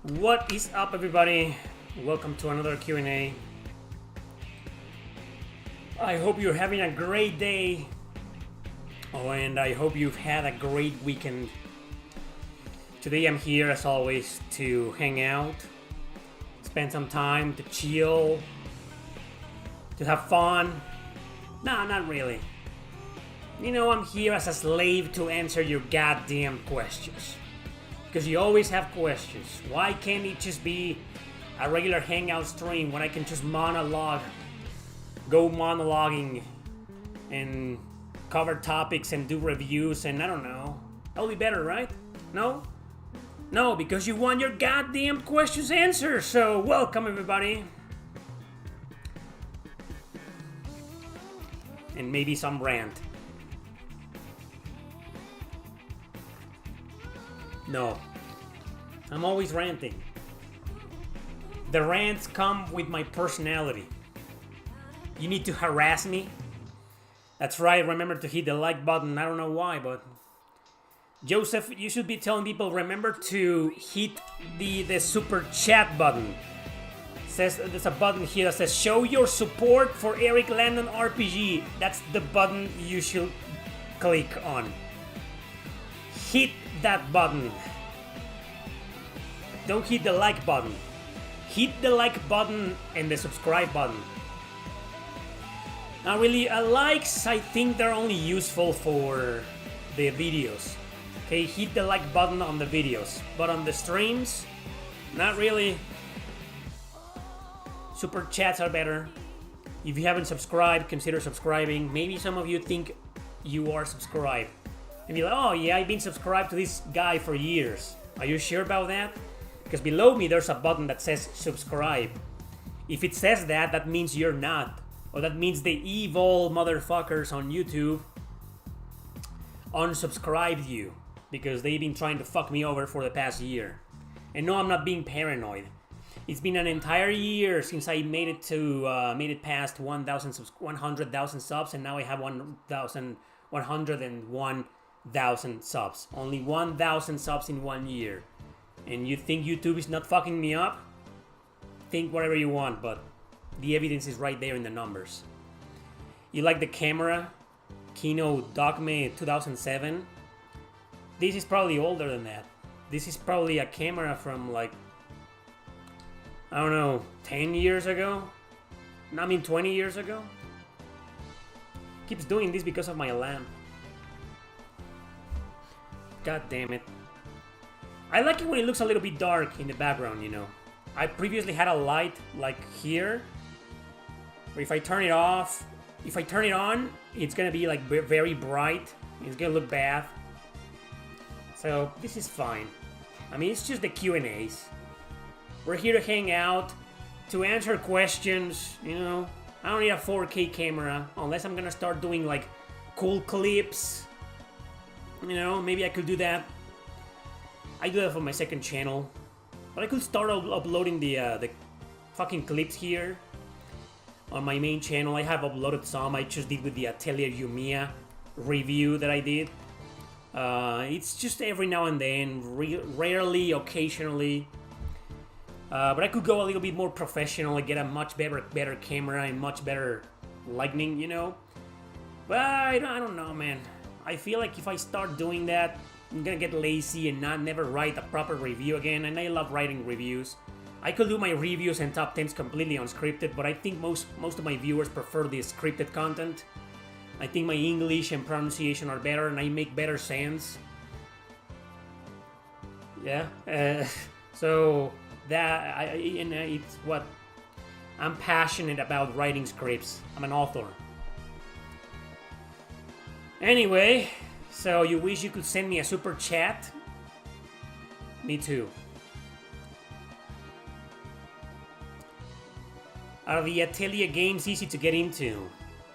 What is up, everybody? Welcome to another Q&A. I hope you're having a great day. Oh, and I hope you've had a great weekend. Today I'm here, as always, to hang out, spend some time, to chill, to have fun. Nah, not really. You know, I'm here as a slave to answer your goddamn questions. Because you always have questions. Why can't it just be a regular hangout stream when I can just monologue, go monologuing, and cover topics and do reviews and I don't know. That'll be better, right? No? No, because you want your goddamn questions answered. So welcome, everybody. And maybe some rant. No. I'm always ranting. The rants come with my personality. You need to harass me. That's right, remember to hit the like button. I don't know why, but... Joseph, you should be telling people, remember to hit the super chat button. Says there's a button here that says show your support for Eric Landon RPG. That's the button you should click on. Hit that button. Don't hit the like button. Hit the like button and the subscribe button. Now really, likes, I think they're only useful for the videos. Okay, hit the like button on the videos. But on the streams, not really. Super chats are better. If you haven't subscribed, consider subscribing. Maybe some of you think you are subscribed. And be like, oh yeah, I've been subscribed to this guy for years. Are you sure about that? Because below me there's a button that says subscribe. If it says that, that means you're not. Or that means the evil motherfuckers on YouTube unsubscribed you. Because they've been trying to fuck me over for the past year. And no, I'm not being paranoid. It's been an entire year since I made it past 100,000 subs, and now I have 101,000 subs. Only 1,000 subs in 1 year. And you think YouTube is not fucking me up? Think whatever you want, but the evidence is right there in the numbers. You like the camera? Kino Dogme 2007? This is probably older than that. This is probably a camera from like, I don't know, 10 years ago? I mean 20 years ago? Keeps doing this because of my lamp. God damn it. I like it when it looks a little bit dark in the background, you know. I previously had a light like here, where if I turn it off, if I turn it on, it's gonna be like very bright. It's gonna look bad. So this is fine. I mean, it's just the Q&As. We're here to hang out, to answer questions, you know. I don't need a 4K camera, unless I'm gonna start doing like cool clips. You know, maybe I could do that. I do that for my second channel. But I could start uploading the fucking clips here on my main channel. I have uploaded some. I just did with the Atelier Yumiya review that I did. It's just every now and then, rarely, occasionally. But I could go a little bit more professional and get a much better camera and much better lighting, you know. But I don't know, man. I feel like if I start doing that, I'm gonna get lazy and never write a proper review again, and I love writing reviews. I could do my reviews and top 10s completely unscripted, but I think most of my viewers prefer the scripted content. I think my English and pronunciation are better, and I make better sense. Yeah, so that it's what I'm passionate about, writing scripts. I'm an author. Anyway. So, you wish you could send me a super chat? Me too. Are the Atelier games easy to get into?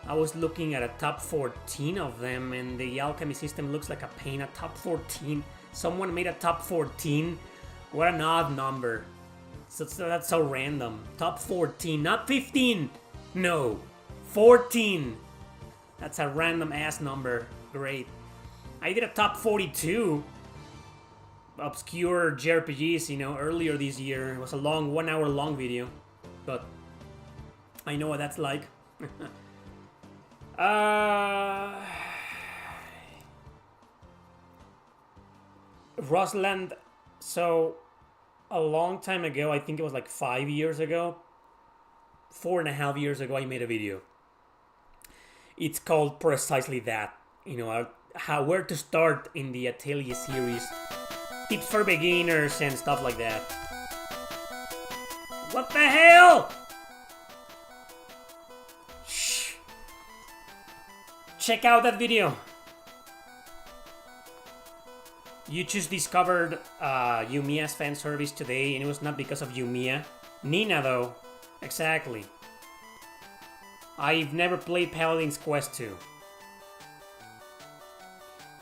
I was looking at a top 14 of them, and the alchemy system looks like a pain. A top 14? Someone made a top 14? What an odd number. That's so random. Top 14, not 15! No, 14! That's a random ass number. Great. I did a top 42. obscure JRPGs, you know, earlier this year. It was a long, 1 hour long video, but I know what that's like. Rosland, so a long time ago, I think it was like 5 years ago, 4.5 years ago, I made a video. It's called precisely that, you know, where to start in the Atelier series, tips for beginners and stuff like that. What the hell? Shh. Check out that video. You just discovered Yumiya's fan service today, and it was not because of Yumiya. Nina, though. Exactly. I've never played Paladin's Quest 2.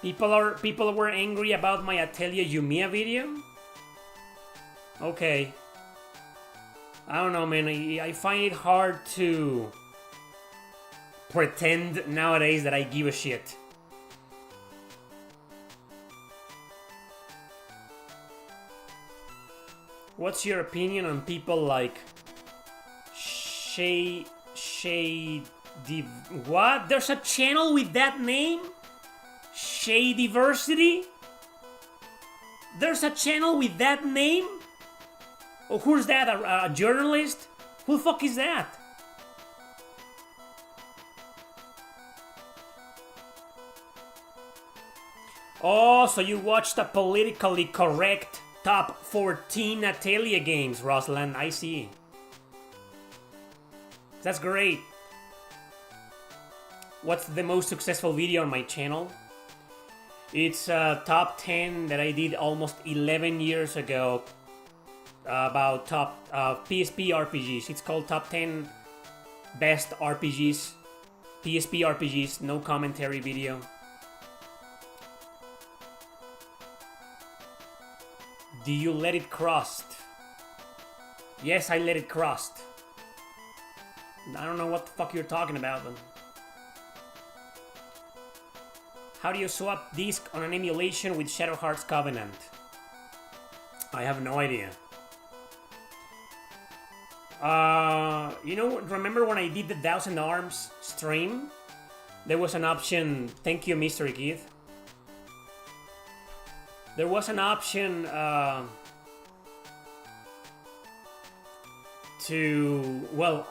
People were angry about my Atelier Yumiya video? Okay. I don't know, man. I find it hard to pretend nowadays that I give a shit. What's your opinion on people like what? There's a channel with that name? Diversity? There's a channel with that name? Oh, who's that? A journalist? Who the fuck is that? Oh, so you watched the politically correct top 14 Atelier games, Rosland. I see. That's great. What's the most successful video on my channel? It's a top 10 that I did almost 11 years ago about top PSP RPGs. It's called Top 10 Best RPGs, PSP RPGs, no commentary video. Do you let it crust? Yes, I let it crust. I don't know what the fuck you're talking about, then. How do you swap disc on an emulation with Shadow Hearts Covenant? I have no idea. You know, remember when I did the Thousand Arms stream? There was an option. Thank you, Mystery Kid. There was an option to, well,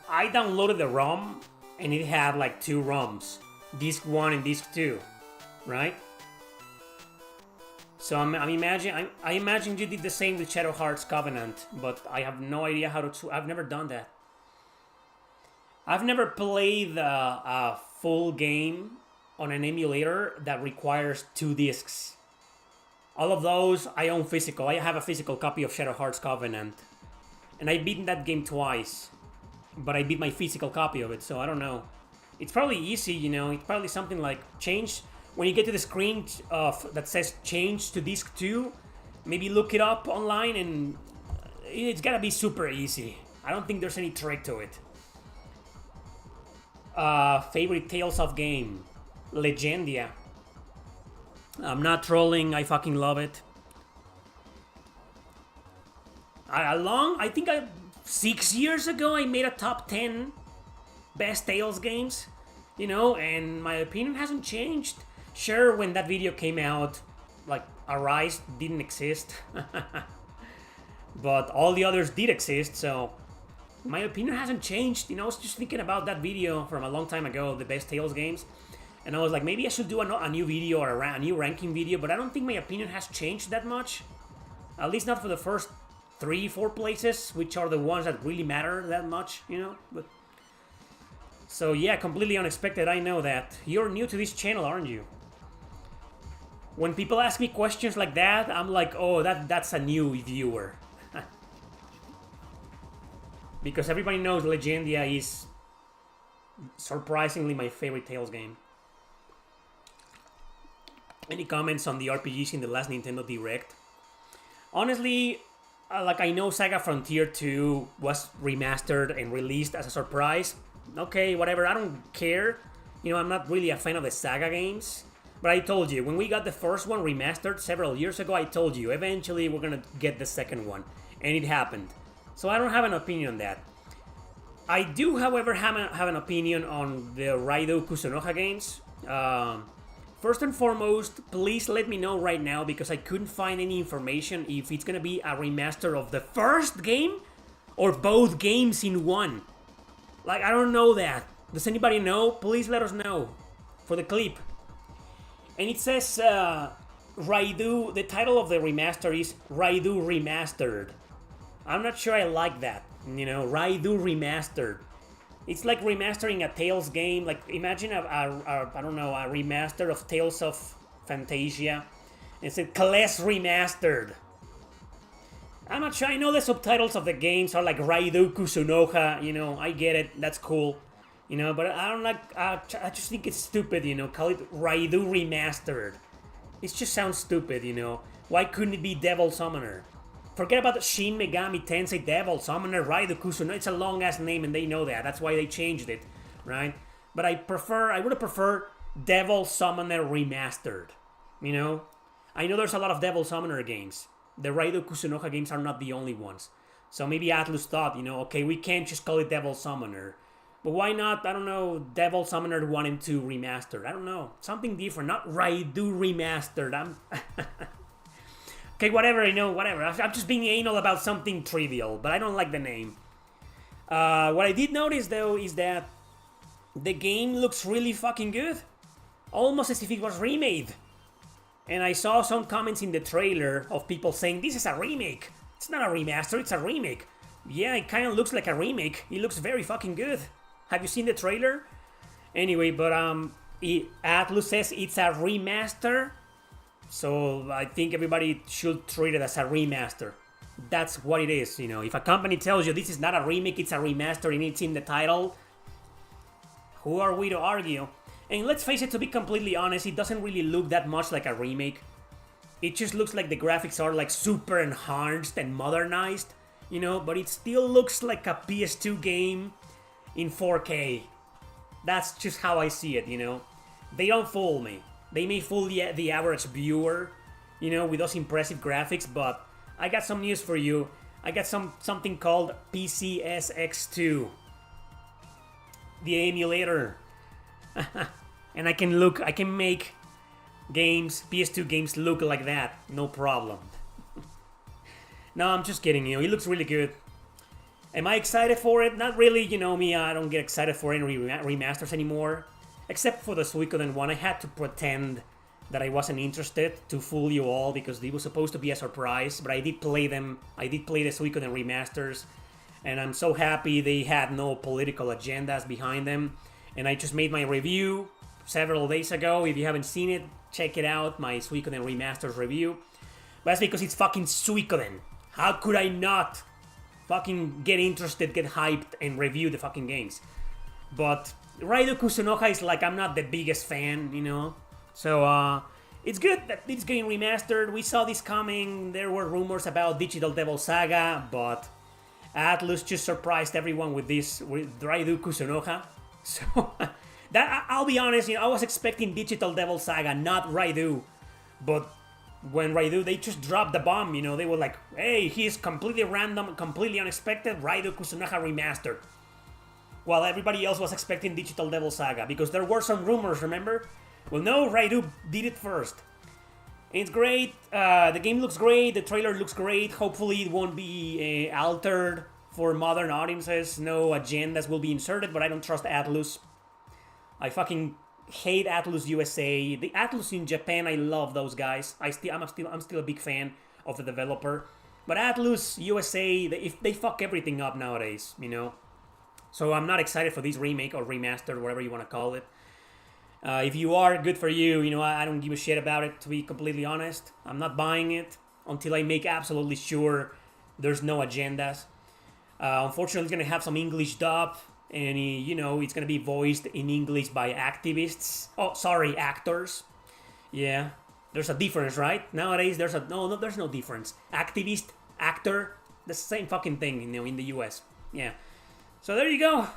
I downloaded the ROM and it had like 2 ROMs, disc 1 and disc 2, right? So I imagine you did the same with Shadow Hearts Covenant, but I have no idea how to. I've never done that. I've never played a full game on an emulator that requires 2 discs. All of those I own physical. I have a physical copy of Shadow Hearts Covenant, and I've beaten that game twice, but I beat my physical copy of it, so I don't know. It's probably easy, you know. It's probably something like change. When you get to the screen that says change to disc 2, maybe look it up online, and it's gotta be super easy. I don't think there's any trick to it. Favorite Tales of game? Legendia. I'm not trolling, I fucking love it. I think 6 years ago I made a top 10 best Tales games, you know, and my opinion hasn't changed. Sure, when that video came out, like, Arise didn't exist. But all the others did exist, so my opinion hasn't changed. You know, I was just thinking about that video from a long time ago, the best Tales games. And I was like, maybe I should do a new video or a new ranking video, but I don't think my opinion has changed that much. At least not for the first 3-4 places, which are the ones that really matter that much, you know? But so yeah, completely unexpected, I know that. You're new to this channel, aren't you? When people ask me questions like that, I'm like, oh, that's a new viewer. Because everybody knows Legendia is surprisingly my favorite Tales game. Any comments on the RPGs in the last Nintendo Direct? Honestly, like, I know Saga Frontier 2 was remastered and released as a surprise. Okay, whatever, I don't care. You know, I'm not really a fan of the Saga games. But I told you, when we got the first one remastered several years ago, I told you, eventually we're gonna get the second one. And it happened. So I don't have an opinion on that. I do, however, have an opinion on the Raidou Kusunoha games. First and foremost, please let me know right now, because I couldn't find any information if it's gonna be a remaster of the first game or both games in one. Like, I don't know that. Does anybody know? Please let us know for the clip. And it says Raidou, the title of the remaster is Raidou Remastered. I'm not sure I like that, you know, Raidou Remastered. It's like remastering a Tales game. Like, imagine I don't know, a remaster of Tales of Fantasia. It's a Class Remastered. I'm not sure. I know the subtitles of the games are like Raidou Kusunoha, you know, I get it, that's cool. You know, but I don't like, I just think it's stupid, you know, call it Raidou Remastered. It just sounds stupid, you know. Why couldn't it be Devil Summoner? Forget about the Shin Megami Tensei Devil Summoner Raidou Kusunoha. It's a long ass name and they know that. That's why they changed it, right? But I would have preferred Devil Summoner Remastered, you know. I know there's a lot of Devil Summoner games. The Raidou Kusunoha games are not the only ones. So maybe Atlus thought, you know, okay, we can't just call it Devil Summoner. But why not, I don't know, Devil Summoner 1 and 2 Remastered? I don't know. Something different, not Raidou Remastered. Okay, whatever, you know, whatever. I'm just being anal about something trivial, but I don't like the name. What I did notice, though, is that the game looks really fucking good. Almost as if it was remade. And I saw some comments in the trailer of people saying, this is a remake. It's not a remaster, it's a remake. Yeah, it kind of looks like a remake. It looks very fucking good. Have you seen the trailer? Anyway, but Atlus says it's a remaster. So I think everybody should treat it as a remaster. That's what it is, you know. If a company tells you this is not a remake, it's a remaster and it's in the title, who are we to argue? And let's face it, to be completely honest, it doesn't really look that much like a remake. It just looks like the graphics are like super enhanced and modernized, you know, but it still looks like a PS2 game in 4K. That's just how I see it, you know. They don't fool me. They may fool the average viewer, you know, with those impressive graphics, but I got some news for you. I got something called PCSX2. The emulator. And I can make games, PS2 games look like that, no problem. No, I'm just kidding, you know, it looks really good. Am I excited for it? Not really, you know me, I don't get excited for any remasters anymore. Except for the Suikoden one, I had to pretend that I wasn't interested to fool you all because it was supposed to be a surprise, but I did play them. I did play the Suikoden remasters, and I'm so happy they had no political agendas behind them. And I just made my review several days ago. If you haven't seen it, check it out, my Suikoden remasters review. But that's because it's fucking Suikoden. How could I not fucking get interested, get hyped, and review the fucking games? But Raidou Kusunoha is like, I'm not the biggest fan, you know? So, it's good that it's getting remastered. We saw this coming. There were rumors about Digital Devil Saga, but Atlus just surprised everyone with this, with Raidou Kusunoha. So, that, I'll be honest, you know, I was expecting Digital Devil Saga, not Raidou. But when Raidou, they just dropped the bomb, you know, they were like, hey, he's completely random, completely unexpected, Raidou Kusunoha remastered. While everybody else was expecting Digital Devil Saga, because there were some rumors, remember? Well, no, Raidou did it first. It's great, the game looks great, the trailer looks great, hopefully it won't be altered for modern audiences, no agendas will be inserted, but I don't trust Atlus. I fucking hate Atlus USA. The Atlus in Japan, I love those guys. I'm still a big fan of the developer. But Atlus USA, they fuck everything up nowadays, you know? So I'm not excited for this remake or remaster, whatever you want to call it. If you are, good for you. You know, I don't give a shit about it, to be completely honest. I'm not buying it until I make absolutely sure there's no agendas. Unfortunately, it's going to have some English dub. And, you know, it's going to be voiced in English by activists. Oh, sorry, actors. Yeah, there's a difference, right? Nowadays, there's no difference. Activist, actor, the same fucking thing, you know, in the US. Yeah. So there you go.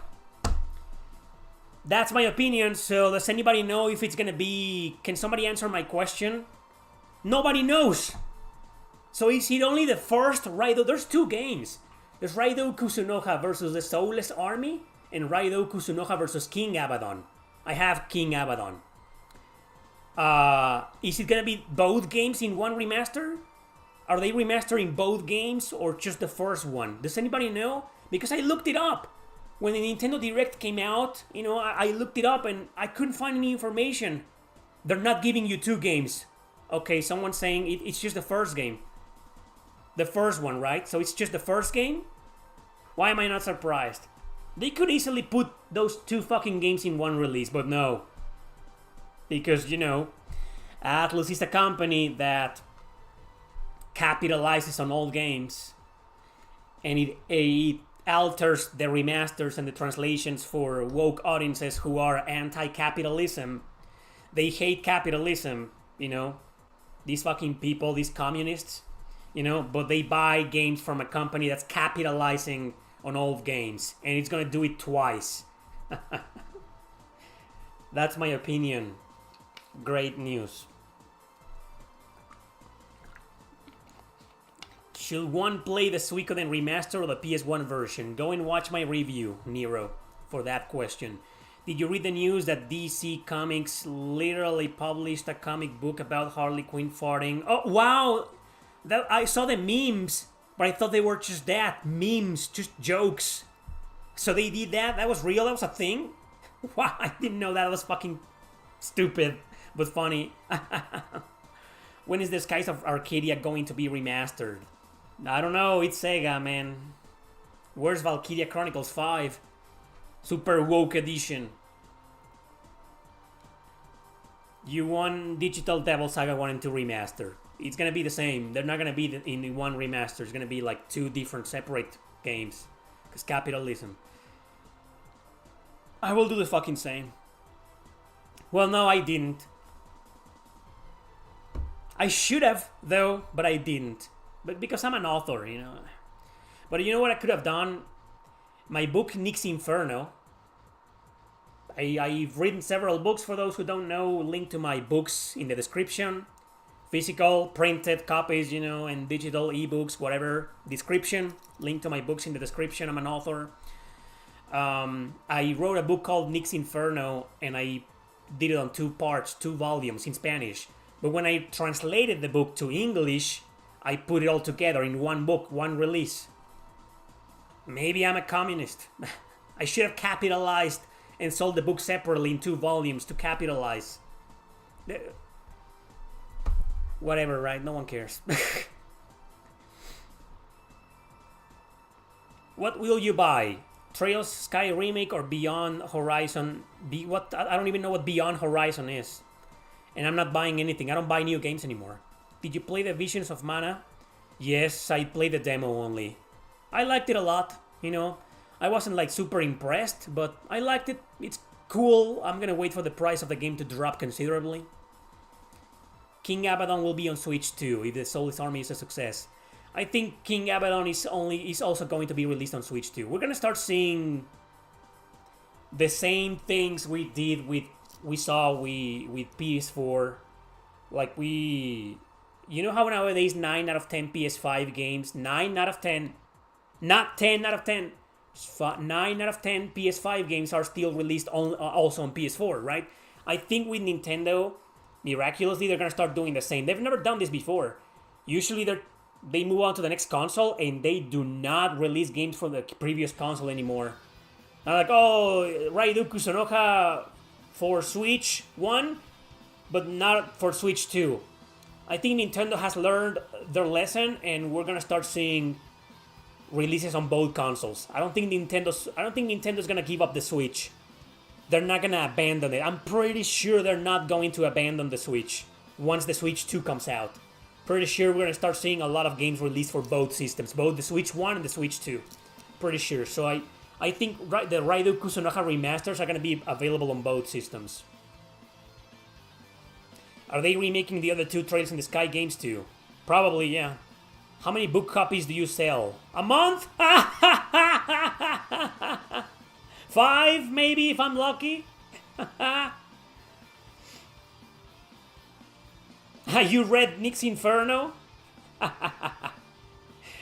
That's my opinion, so does anybody know if it's gonna be... Can somebody answer my question? Nobody knows! So is it only the first Raidou? There's two games. There's Raidou Kusunoha versus the Soulless Army, and Raidou Kusunoha versus King Abaddon. I have King Abaddon. Is it gonna be both games in one remaster? Are they remastering both games or just the first one? Does anybody know? Because I looked it up. When the Nintendo Direct came out, you know, I looked it up and I couldn't find any information. They're not giving you two games. Okay, someone's saying it's just the first game. The first one, right? So it's just the first game? Why am I not surprised? They could easily put those two fucking games in one release, but no. Because, you know, Atlus is a company that capitalizes on old games. And it alters the remasters and the translations for woke audiences who are anti-capitalism. They hate capitalism, you know. These fucking people, these communists, you know, but they buy games from a company that's capitalizing on old games. And it's gonna do it twice. That's my opinion. Great news. Should one play the Suikoden remaster or the PS1 version? Go and watch my review, Nero, for that question. Did you read the news that DC Comics literally published a comic book about Harley Quinn farting? Oh, wow! I saw the memes, but I thought they were just that. Memes, just jokes. So they did that? That was real? That was a thing? Wow, I didn't know that. That was fucking stupid, but funny. When is the Skies of Arcadia going to be remastered? I don't know, it's Sega, man. Where's Valkyria Chronicles 5? Super Woke Edition. You want Digital Devil Saga 1 and 2 remaster. It's gonna be the same. They're not gonna be in one remaster. It's gonna be like two different separate games. Because capitalism. I will do the fucking same. Well, no, I didn't. I should have, though, but I didn't. But because I'm an author, you know. But you know what I could have done? My book, Nick's Inferno. I've written several books, for those who don't know. Link to my books in the description. Physical, printed copies, you know, and digital ebooks, whatever. Description. Link to my books in the description. I'm an author. I wrote a book called Nick's Inferno, and I did it on 2 parts, 2 volumes in Spanish. But when I translated the book to English, I put it all together in one book, one release. Maybe I'm a communist. I should have capitalized and sold the book separately in 2 volumes to capitalize. Whatever, right? No one cares. What will you buy? Trails Sky Remake or Beyond Horizon? I don't even know what Beyond Horizon is. And I'm not buying anything. I don't buy new games anymore. Did you play the Visions of Mana? Yes, I played the demo only. I liked it a lot, you know. I wasn't like super impressed, but I liked it. It's cool. I'm gonna wait for the price of the game to drop considerably. King Abaddon will be on Switch too, if the Soulless Army is a success. I think King Abaddon is also going to be released on Switch too. We're gonna start seeing the same things we saw with PS4. Like you know how nowadays 9 out of 10 PS5 games, 9 out of 10, not 10 out of 10, 9 out of 10 PS5 games are still released also on PS4, right? I think with Nintendo, miraculously, they're going to start doing the same. They've never done this before. Usually they move on to the next console and they do not release games from the previous console anymore. Not like, oh, Raidou Kusunoha for Switch 1, but not for Switch 2. I think Nintendo has learned their lesson, and we're gonna start seeing releases on both consoles. I don't think Nintendo's gonna give up the Switch. They're not gonna abandon it. I'm pretty sure they're not going to abandon the Switch once the Switch 2 comes out. Pretty sure we're gonna start seeing a lot of games released for both systems, both the Switch 1 and the Switch 2. Pretty sure. So I think the Raidou Kusunoha remasters are gonna be available on both systems. Are they remaking the other 2 Trails in the Sky games too? Probably, yeah. How many book copies do you sell? A month? 5, maybe, if I'm lucky. You read Nick's Inferno?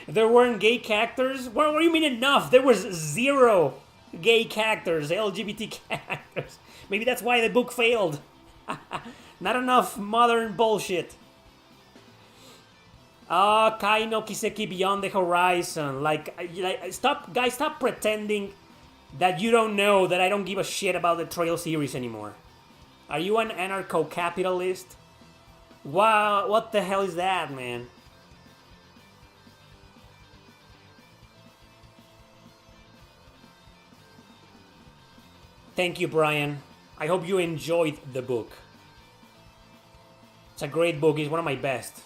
There weren't gay characters? What do you mean enough? There was 0 gay characters, LGBT characters. Maybe that's why the book failed. Not enough modern bullshit. Kai no Kiseki Beyond the Horizon. Like, stop, guys, stop pretending that you don't know that I don't give a shit about the Trail series anymore. Are you an anarcho-capitalist? Wow, what the hell is that, man? Thank you, Brian. I hope you enjoyed the book. It's a great book. It's one of my best.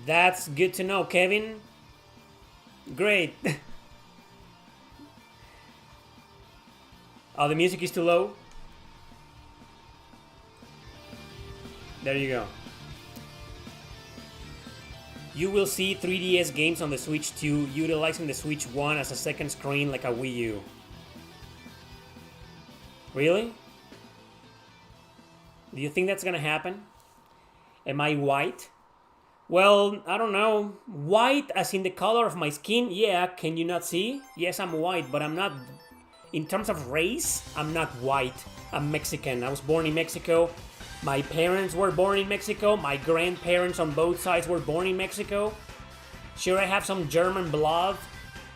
That's good to know, Kevin. Great. Oh, the music is too low? There you go. You will see 3DS games on the Switch 2, utilizing the Switch 1 as a second screen like a Wii U. Really? Do you think that's gonna happen? Am I white? Well, I don't know. White as in the color of my skin? Yeah, can you not see? Yes, I'm white, but I'm not... In terms of race, I'm not white. I'm Mexican. I was born in Mexico. My parents were born in Mexico. My grandparents on both sides were born in Mexico. Sure, I have some German blood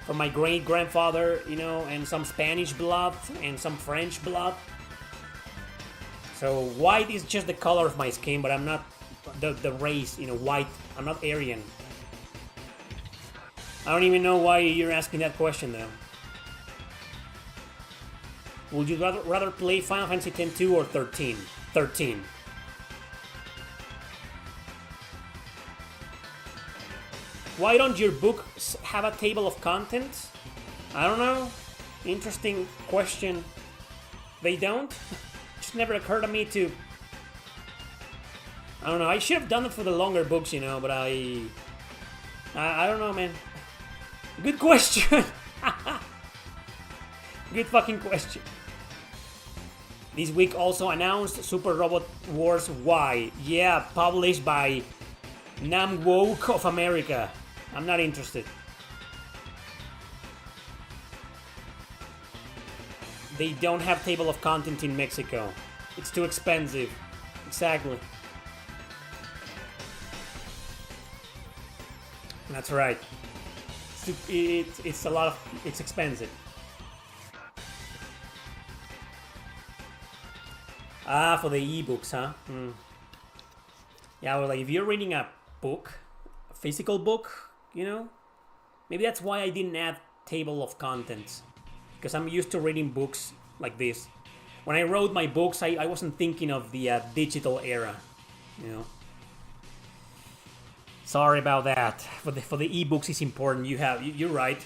from my great-grandfather, you know, and some Spanish blood and some French blood. So white is just the color of my skin, but I'm not the race, you know, white. I'm not Aryan. I don't even know why you're asking that question, though. Would you rather play Final Fantasy X-2 or 13? 13. Why don't your books have a table of contents? I don't know. Interesting question. They don't? Just never occurred to me to... I don't know. I should have done it for the longer books, you know, but I don't know, man. Good question. Good fucking question. This week also announced Super Robot Wars Y. Yeah, published by Namwoke of America. I'm not interested. They don't have table of content in Mexico. It's too expensive. Exactly. That's right. It's a lot of... It's expensive. Ah, for the ebooks, huh? Yeah, well, like, if you're reading a book, a physical book, you know, maybe that's why I didn't add table of contents, because I'm used to reading books like this. When I wrote my books, I wasn't thinking of the digital era, you know. Sorry about that. For the ebooks, it's important. You're right.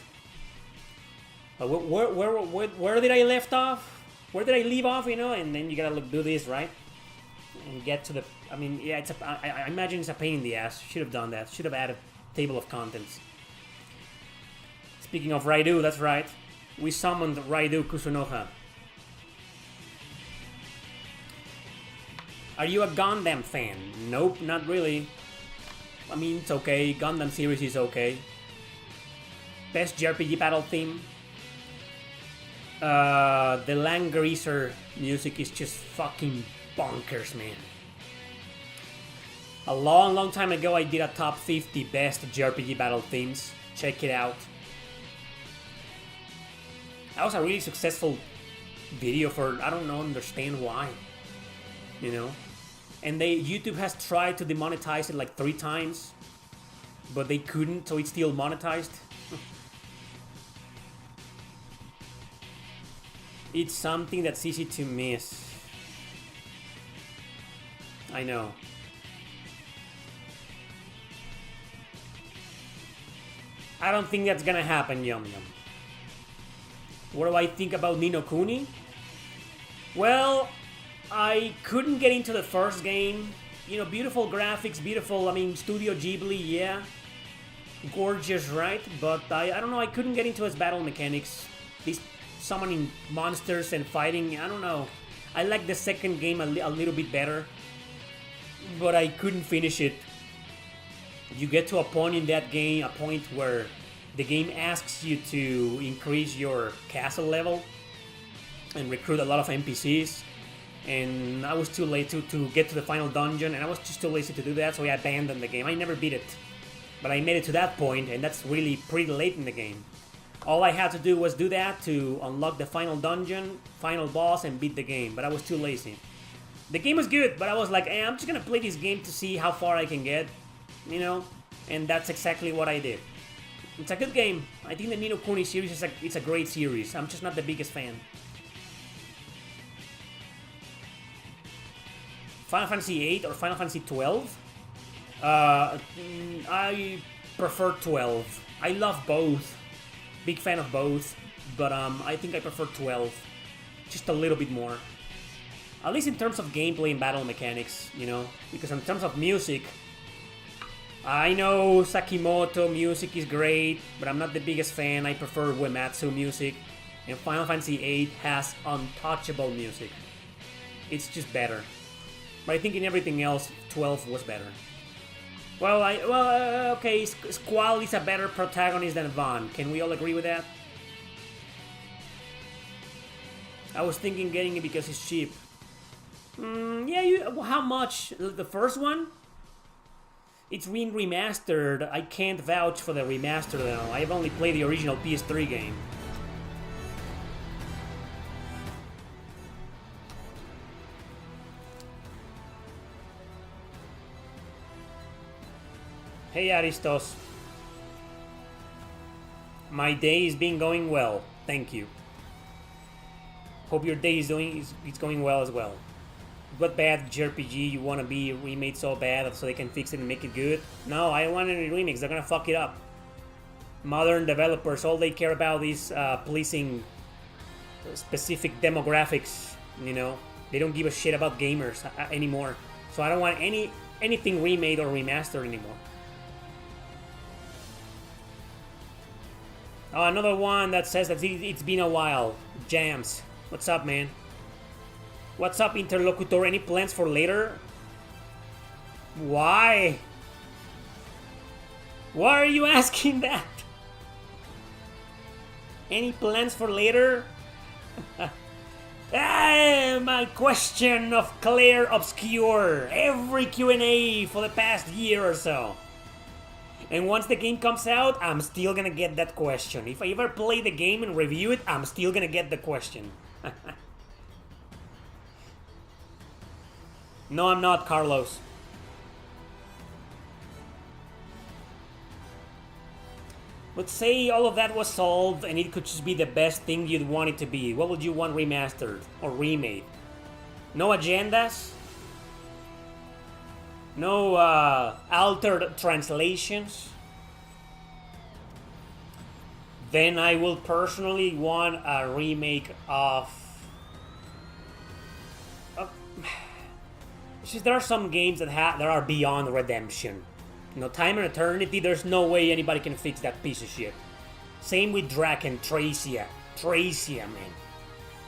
Where did I left off? Where did I leave off, you know? And then you gotta do this, right? And get to the... I mean, yeah, I imagine it's a pain in the ass. Should have done that. Should have added table of contents. Speaking of Raidu, that's right. We summoned Raidu Kusunoha. Are you a Gundam fan? Nope, not really. I mean, it's okay. Gundam series is okay. Best JRPG battle theme? The Langreaser music is just fucking bonkers, man. A long time ago, I did a top 50 best JRPG battle themes. Check it out. That was a really successful video for, I don't know, understand why. You know? And YouTube has tried to demonetize it like 3 times, but they couldn't, so it's still monetized. It's something that's easy to miss. I know. I don't think that's gonna happen, Yum Yum. What do I think about Ni no Kuni? Well, I couldn't get into the first game. You know, beautiful graphics, beautiful, I mean, Studio Ghibli, yeah. gorgeous, right? But I don't know, I couldn't get into his battle mechanics. These summoning monsters and fighting, I don't know. I like the second game a little bit better, but I couldn't finish it. You get to a point in that game, a point where the game asks you to increase your castle level and recruit a lot of NPCs. And I was too late to get to the final dungeon, and I was just too lazy to do that, so I abandoned the game. I never beat it, but I made it to that point, and that's really pretty late in the game. All I had to do was do that to unlock the final dungeon, final boss, and beat the game, but I was too lazy. The game was good, but I was like, I'm just gonna play this game to see how far I can get, you know? And that's exactly what I did. It's a good game. I think the Ni no Kuni series is it's a great series. I'm just not the biggest fan. Final Fantasy VIII or Final Fantasy XII? I prefer 12. I love both. Big fan of both, but I think I prefer 12. Just a little bit more. At least in terms of gameplay and battle mechanics, you know? Because in terms of music, I know Sakimoto music is great, but I'm not the biggest fan. I prefer Uematsu music. And Final Fantasy VIII has untouchable music. It's just better. But I think in everything else, 12 was better. Well, okay, Squall is a better protagonist than Vaughn. Can we all agree with that? I was thinking getting it because it's cheap. Yeah, how much? The first one? It's been remastered. I can't vouch for the remaster though. I've only played the original PS3 game. Hey Aristos. My day is been going well. Thank you. Hope your day is going well as well. What bad JRPG you want to be remade so bad so they can fix it and make it good? No, I don't want any remakes. They're gonna fuck it up. Modern developers, all they care about is pleasing specific demographics. You know, they don't give a shit about gamers anymore. So I don't want anything remade or remastered anymore. Oh, another one that says that it's been a while. Jams. What's up, man? What's up, Interlocutor? Any plans for later? Why? Why are you asking that? Any plans for later? My question of Claire Obscure. Every Q&A for the past year or so. And once the game comes out, I'm still gonna get that question. If I ever play the game and review it, I'm still gonna get the question. No, I'm not, Carlos. Let's say all of that was solved and it could just be the best thing you'd want it to be. What would you want remastered or remade? No agendas? No altered translations? Then I will personally want a remake of... there are some games that are beyond redemption. You know, Time and Eternity, there's no way anybody can fix that piece of shit. Same with Draken, Tracia, man.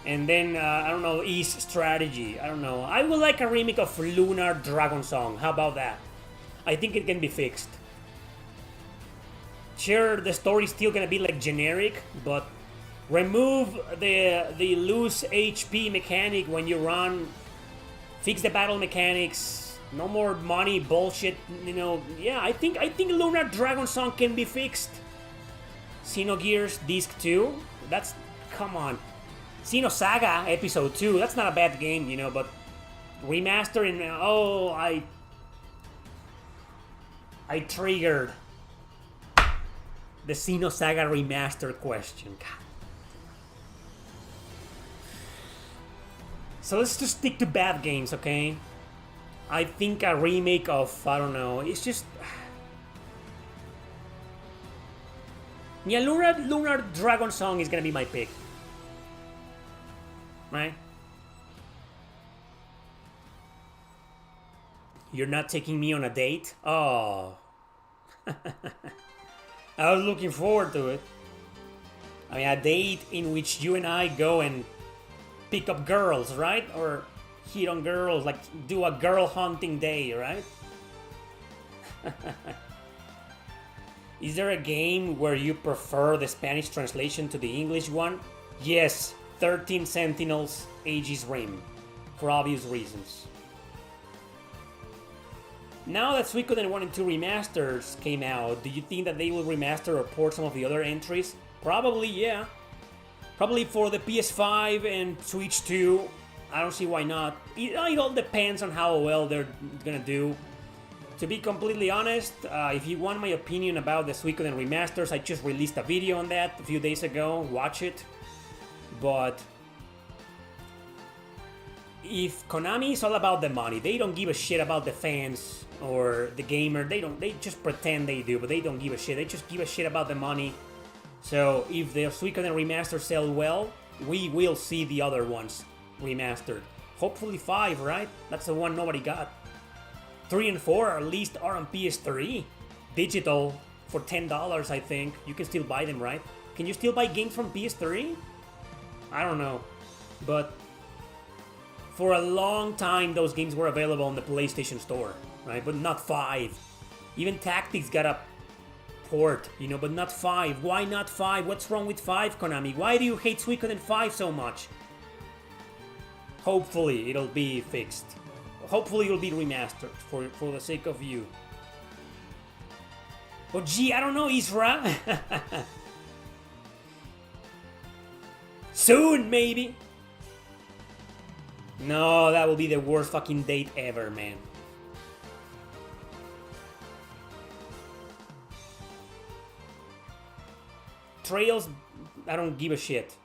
And then, I don't know, East Strategy, I don't know. I would like a remake of Lunar Dragon Song, how about that? I think it can be fixed. Sure, the story's still gonna be like generic, but remove the loose HP mechanic when you run, fix the battle mechanics, no more money bullshit, you know. Yeah, I think Lunar Dragon Song can be fixed. Xenogears Disc 2, that's, come on. Xenosaga Episode 2, that's not a bad game, you know, but remastering, oh, I triggered the Xenosaga remaster question. God. So let's just stick to bad games, okay? I think a remake of, I don't know, it's just... Yeah, Lunar Dragon Song is gonna be my pick. Right? You're not taking me on a date? Oh. I was looking forward to it. I mean, a date in which you and I go and pick up girls, right? Or hit on girls, like do a girl hunting day, right? Is there a game where you prefer the Spanish translation to the English one? Yes, 13 Sentinels, Aegis Rim, for obvious reasons. Now that Suikoden 1 and 2 remasters came out, do you think that they will remaster or port some of the other entries? Probably, yeah. Probably for the PS5 and Switch 2. I don't see why not. It all depends on how well they're gonna do. To be completely honest, if you want my opinion about the Suikoden remasters, I just released a video on that a few days ago. Watch it. But if Konami is all about the money, they don't give a shit about the fans or the gamer. They just pretend they do, but they don't give a shit. They just give a shit about the money. So if the Suikoden remasters sell well, we will see the other ones remastered. Hopefully 5, right? That's the one nobody got. 3 and 4 at least are on PS3. Digital for $10, I think. You can still buy them, right? Can you still buy games from PS3? I don't know. But for a long time, those games were available on the PlayStation Store, right? But not 5. Even Tactics got a port, you know, but not 5. Why not 5? What's wrong with 5, Konami? Why do you hate Suikoden 5 so much? Hopefully, it'll be fixed. Hopefully it'll be remastered for the sake of you. But gee, I don't know, Isra. Soon, maybe. No, that will be the worst fucking date ever, man. Trails, I don't give a shit.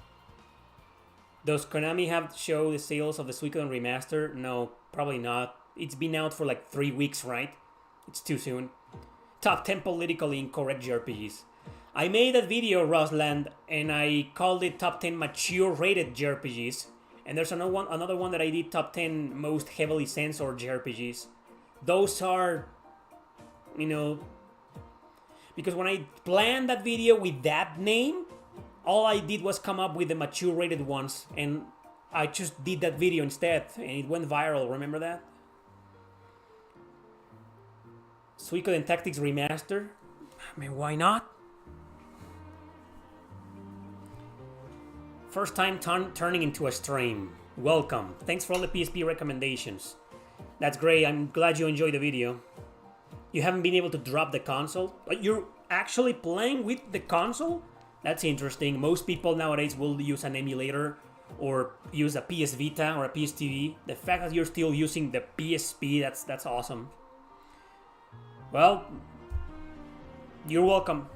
Does Konami have to show the sales of the Suikoden remaster? No, probably not. It's been out for like 3 weeks, right? It's too soon. Top 10 politically incorrect JRPGs. I made that video, Rosland, and I called it Top 10 Mature Rated JRPGs. And there's another one that I did Top 10 Most Heavily Censored JRPGs. Those are, you know... Because when I planned that video with that name, all I did was come up with the mature rated ones, and I just did that video instead, and it went viral, remember that? Suikoden Tactics Remaster? I mean, why not? First time turning into a stream. Welcome. Thanks for all the PSP recommendations. That's great, I'm glad you enjoyed the video. You haven't been able to drop the console? But you're actually playing with the console? That's interesting. Most people nowadays will use an emulator or use a PS Vita or a PS TV. The fact that you're still using the PSP, that's awesome. Well, you're welcome.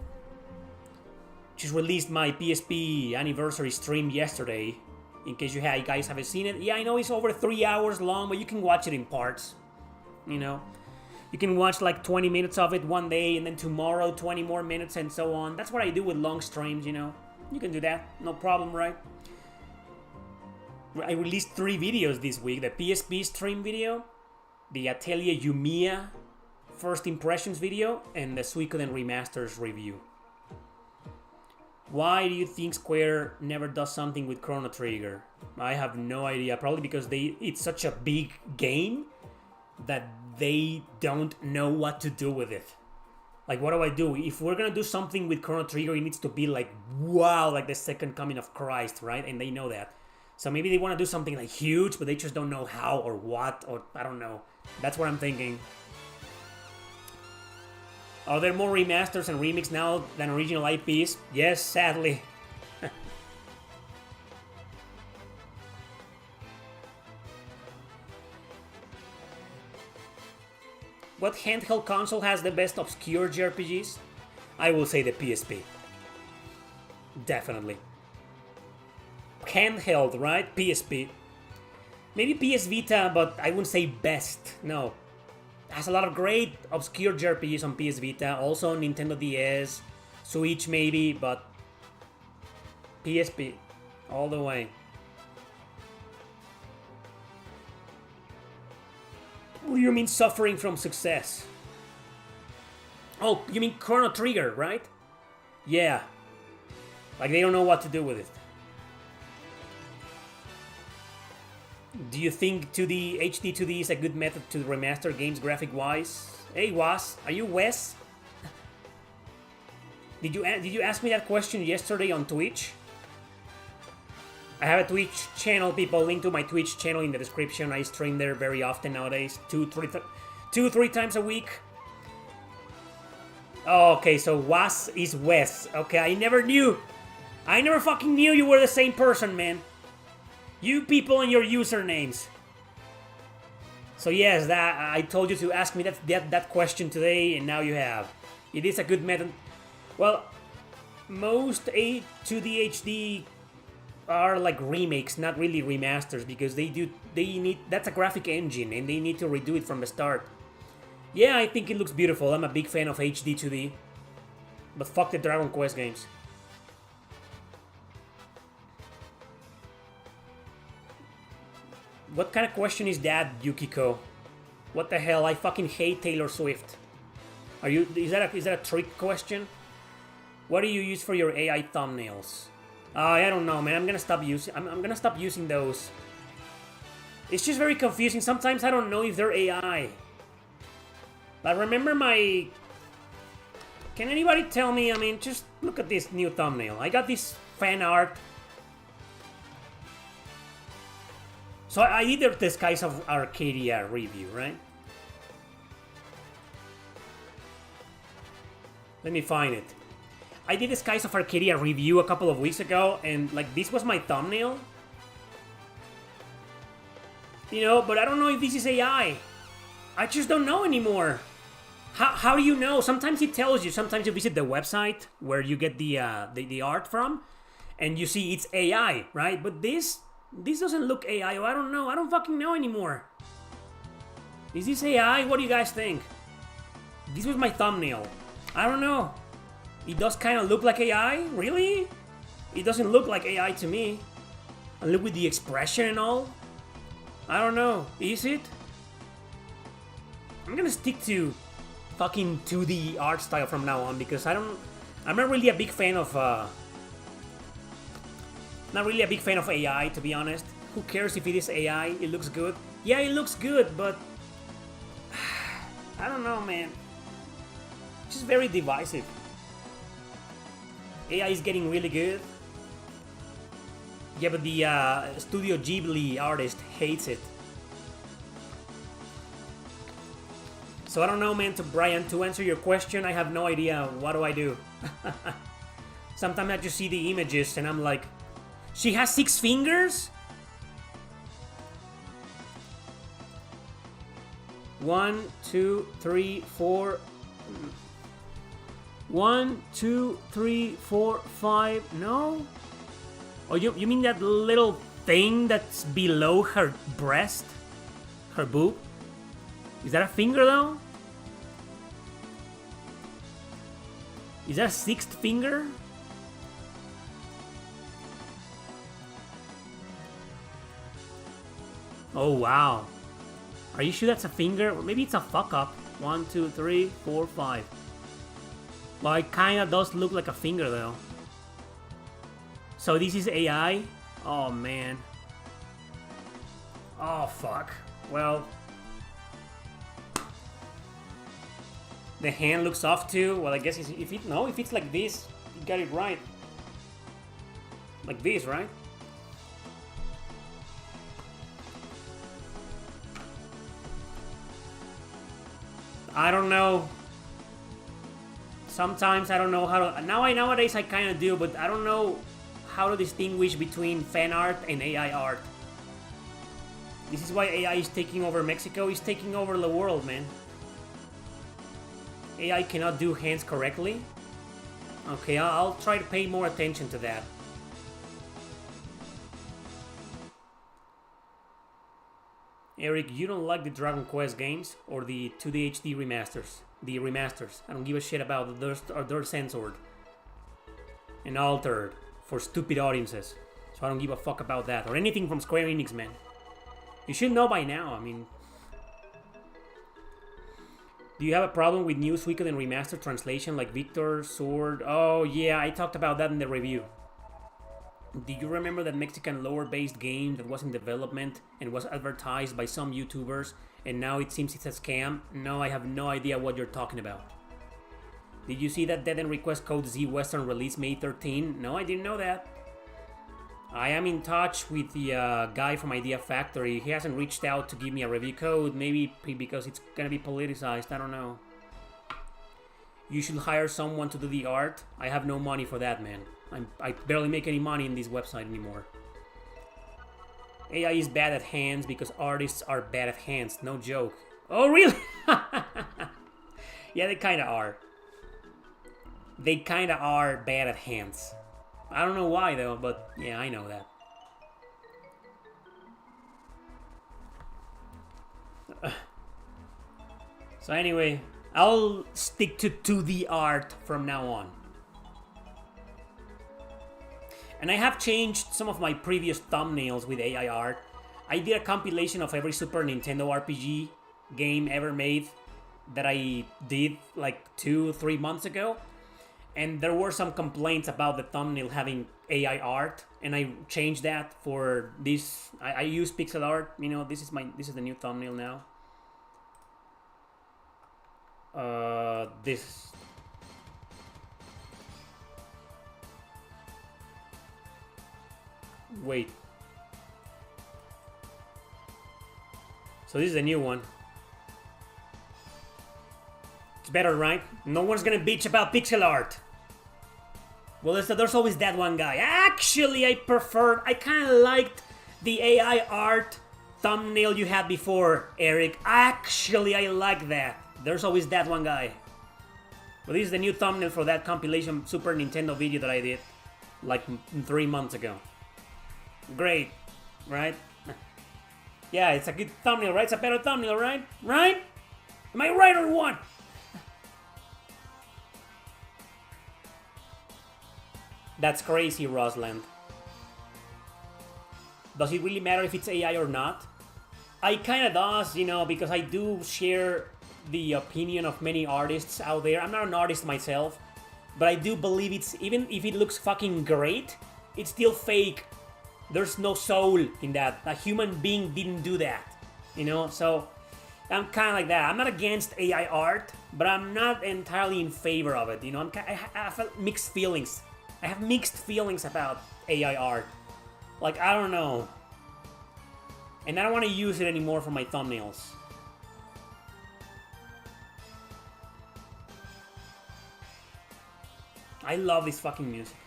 Just released my PSP anniversary stream yesterday. In case you guys haven't seen it. Yeah, I know it's over 3 hours long, but you can watch it in parts. You know? You can watch like 20 minutes of it one day, and then tomorrow 20 more minutes, and so on. That's what I do with long streams, you know. You can do that, no problem, right? I released 3 videos this week. The PSP stream video, the Atelier Yumiya first impressions video, and the Suikoden Remasters review. Why do you think Square never does something with Chrono Trigger? I have no idea. Probably because it's such a big game that they don't know what to do with it. Like, what do I do? If we're gonna do something with Chrono Trigger, it needs to be like, wow, like the second coming of Christ, right? And they know that. So maybe they want to do something like huge, but they just don't know how or what, or I don't know. That's what I'm thinking. Are there more remasters and remakes now than original IPs? Yes, sadly. What handheld console has the best obscure JRPGs? I will say the PSP. Definitely. Handheld, right? PSP. Maybe PS Vita, but I wouldn't say best. No. It has a lot of great obscure JRPGs on PS Vita. Also on Nintendo DS. Switch maybe, but PSP. All the way. What do you mean suffering from success? Oh, you mean Chrono Trigger, right? Yeah. Like they don't know what to do with it. Do you think 2D HD 2D is a good method to remaster games graphic-wise? Hey, Was, are you Wes? Did you ask me that question yesterday on Twitch? I have a Twitch channel, people. Link to my Twitch channel in the description. I stream there very often nowadays, two, three times a week. Oh, okay, so Was is Wes. Okay, I never knew. I never fucking knew you were the same person, man. You people and your usernames. So yes, that I told you to ask me that question today, and now you have. It is a good method. Well, most 2D HD are like remakes, not really remasters, because they need, that's a graphic engine, and they need to redo it from the start. Yeah, I think it looks beautiful. I'm a big fan of HD 2D, but fuck the Dragon Quest games. What kind of question is that, Yukiko? What the hell? I fucking hate Taylor Swift. Are you? Is that a trick question? What do you use for your AI thumbnails? I don't know, man. I'm gonna stop using those. It's just very confusing. Sometimes I don't know if they're AI. But remember my... Can anybody tell me? I mean, just look at this new thumbnail. I got this fan art. So I did the Skies of Arcadia review, right? Let me find it. I did the Skies of Arcadia review a couple of weeks ago, and like this was my thumbnail. You know, but I don't know if this is AI. I just don't know anymore. How do you know? Sometimes it tells you. Sometimes you visit the website where you get the art from, and you see it's AI, right? But this doesn't look AI. I don't know. I don't fucking know anymore. Is this AI? What do you guys think? This was my thumbnail. I don't know. It does kind of look like AI? Really? It doesn't look like AI to me. And look with the expression and all. I don't know. Is it? I'm gonna stick to fucking 2D art style from now on, because I'm not really a big fan of AI, to be honest. Who cares if it is AI? It looks good. Yeah, it looks good, but I don't know, man. It's just very divisive. AI is getting really good. Yeah, but the Studio Ghibli artist hates it. So I don't know, man, Brian, to answer your question, I have no idea. What do I do? Sometimes I just see the images and I'm like, she has 6 fingers? 1, 2, 3, 4. 1, 2, 3, 4, 5. No? Oh, you mean that little thing that's below her breast? Her boob? Is that a finger though? Is that a 6th finger? Oh wow. Are you sure that's a finger? Or maybe it's a fuck up. 1, 2, 3, 4, 5. Well, it kinda does look like a finger though. So this is AI? Oh man. Oh fuck. Well, the hand looks off too. Well, I guess if it's like this, you got it right. Like this, right? I don't know. Sometimes I don't know how to... Nowadays I kind of do, but I don't know how to distinguish between fan art and AI art. This is why AI is taking over Mexico. It's taking over the world, man. AI cannot do hands correctly. Okay, I'll try to pay more attention to that. Eric, you don't like the Dragon Quest games or the 2D HD remasters? The remasters. I don't give a shit about they're censored and altered for stupid audiences. So I don't give a fuck about that. Or anything from Square Enix, man. You should know by now, I mean. Do you have a problem with new Suikoden remastered translation like Victor, Sword? Oh yeah, I talked about that in the review. Do you remember that Mexican lore-based game that was in development and was advertised by some YouTubers and now it seems it's a scam? No, I have no idea what you're talking about. Did you see that Dead End Request Code Z Western release May 13? No, I didn't know that. I am in touch with the guy from Idea Factory. He hasn't reached out to give me a review code, maybe because it's gonna be politicized, I don't know. You should hire someone to do the art. I have no money for that, man. I barely make any money in this website anymore. AI is bad at hands because artists are bad at hands. No joke. Oh, really? Yeah, they kinda are. They kinda are bad at hands. I don't know why, though, but yeah, I know that. So anyway, I'll stick to 2D art from now on. And I have changed some of my previous thumbnails with AI art. I did a compilation of every Super Nintendo RPG game ever made that I did like 2-3 months ago. And there were some complaints about the thumbnail having AI art, and I changed that for this. I use pixel art. You know, this is the new thumbnail now. This. Wait. So this is a new one. It's better, right? No one's gonna bitch about pixel art. Well, there's always that one guy. Actually, I kind of liked the AI art thumbnail you had before, Eric. Actually, I like that. There's always that one guy. But this is the new thumbnail for that compilation Super Nintendo video that I did like 3 months ago. Great, right? Yeah, it's a good thumbnail, right? It's a better thumbnail, right? Right? Am I right or what? That's crazy, Rosland. Does it really matter if it's AI or not? I kinda does, you know, because I do share the opinion of many artists out there. I'm not an artist myself, but I do believe it's, even if it looks fucking great, it's still fake. There's no soul in that. A human being didn't do that, you know? So I'm kind of like that. I'm not against AI art, but I'm not entirely in favor of it, you know? I have mixed feelings. I have mixed feelings about AI art. Like, I don't know. And I don't want to use it anymore for my thumbnails. I love this fucking music.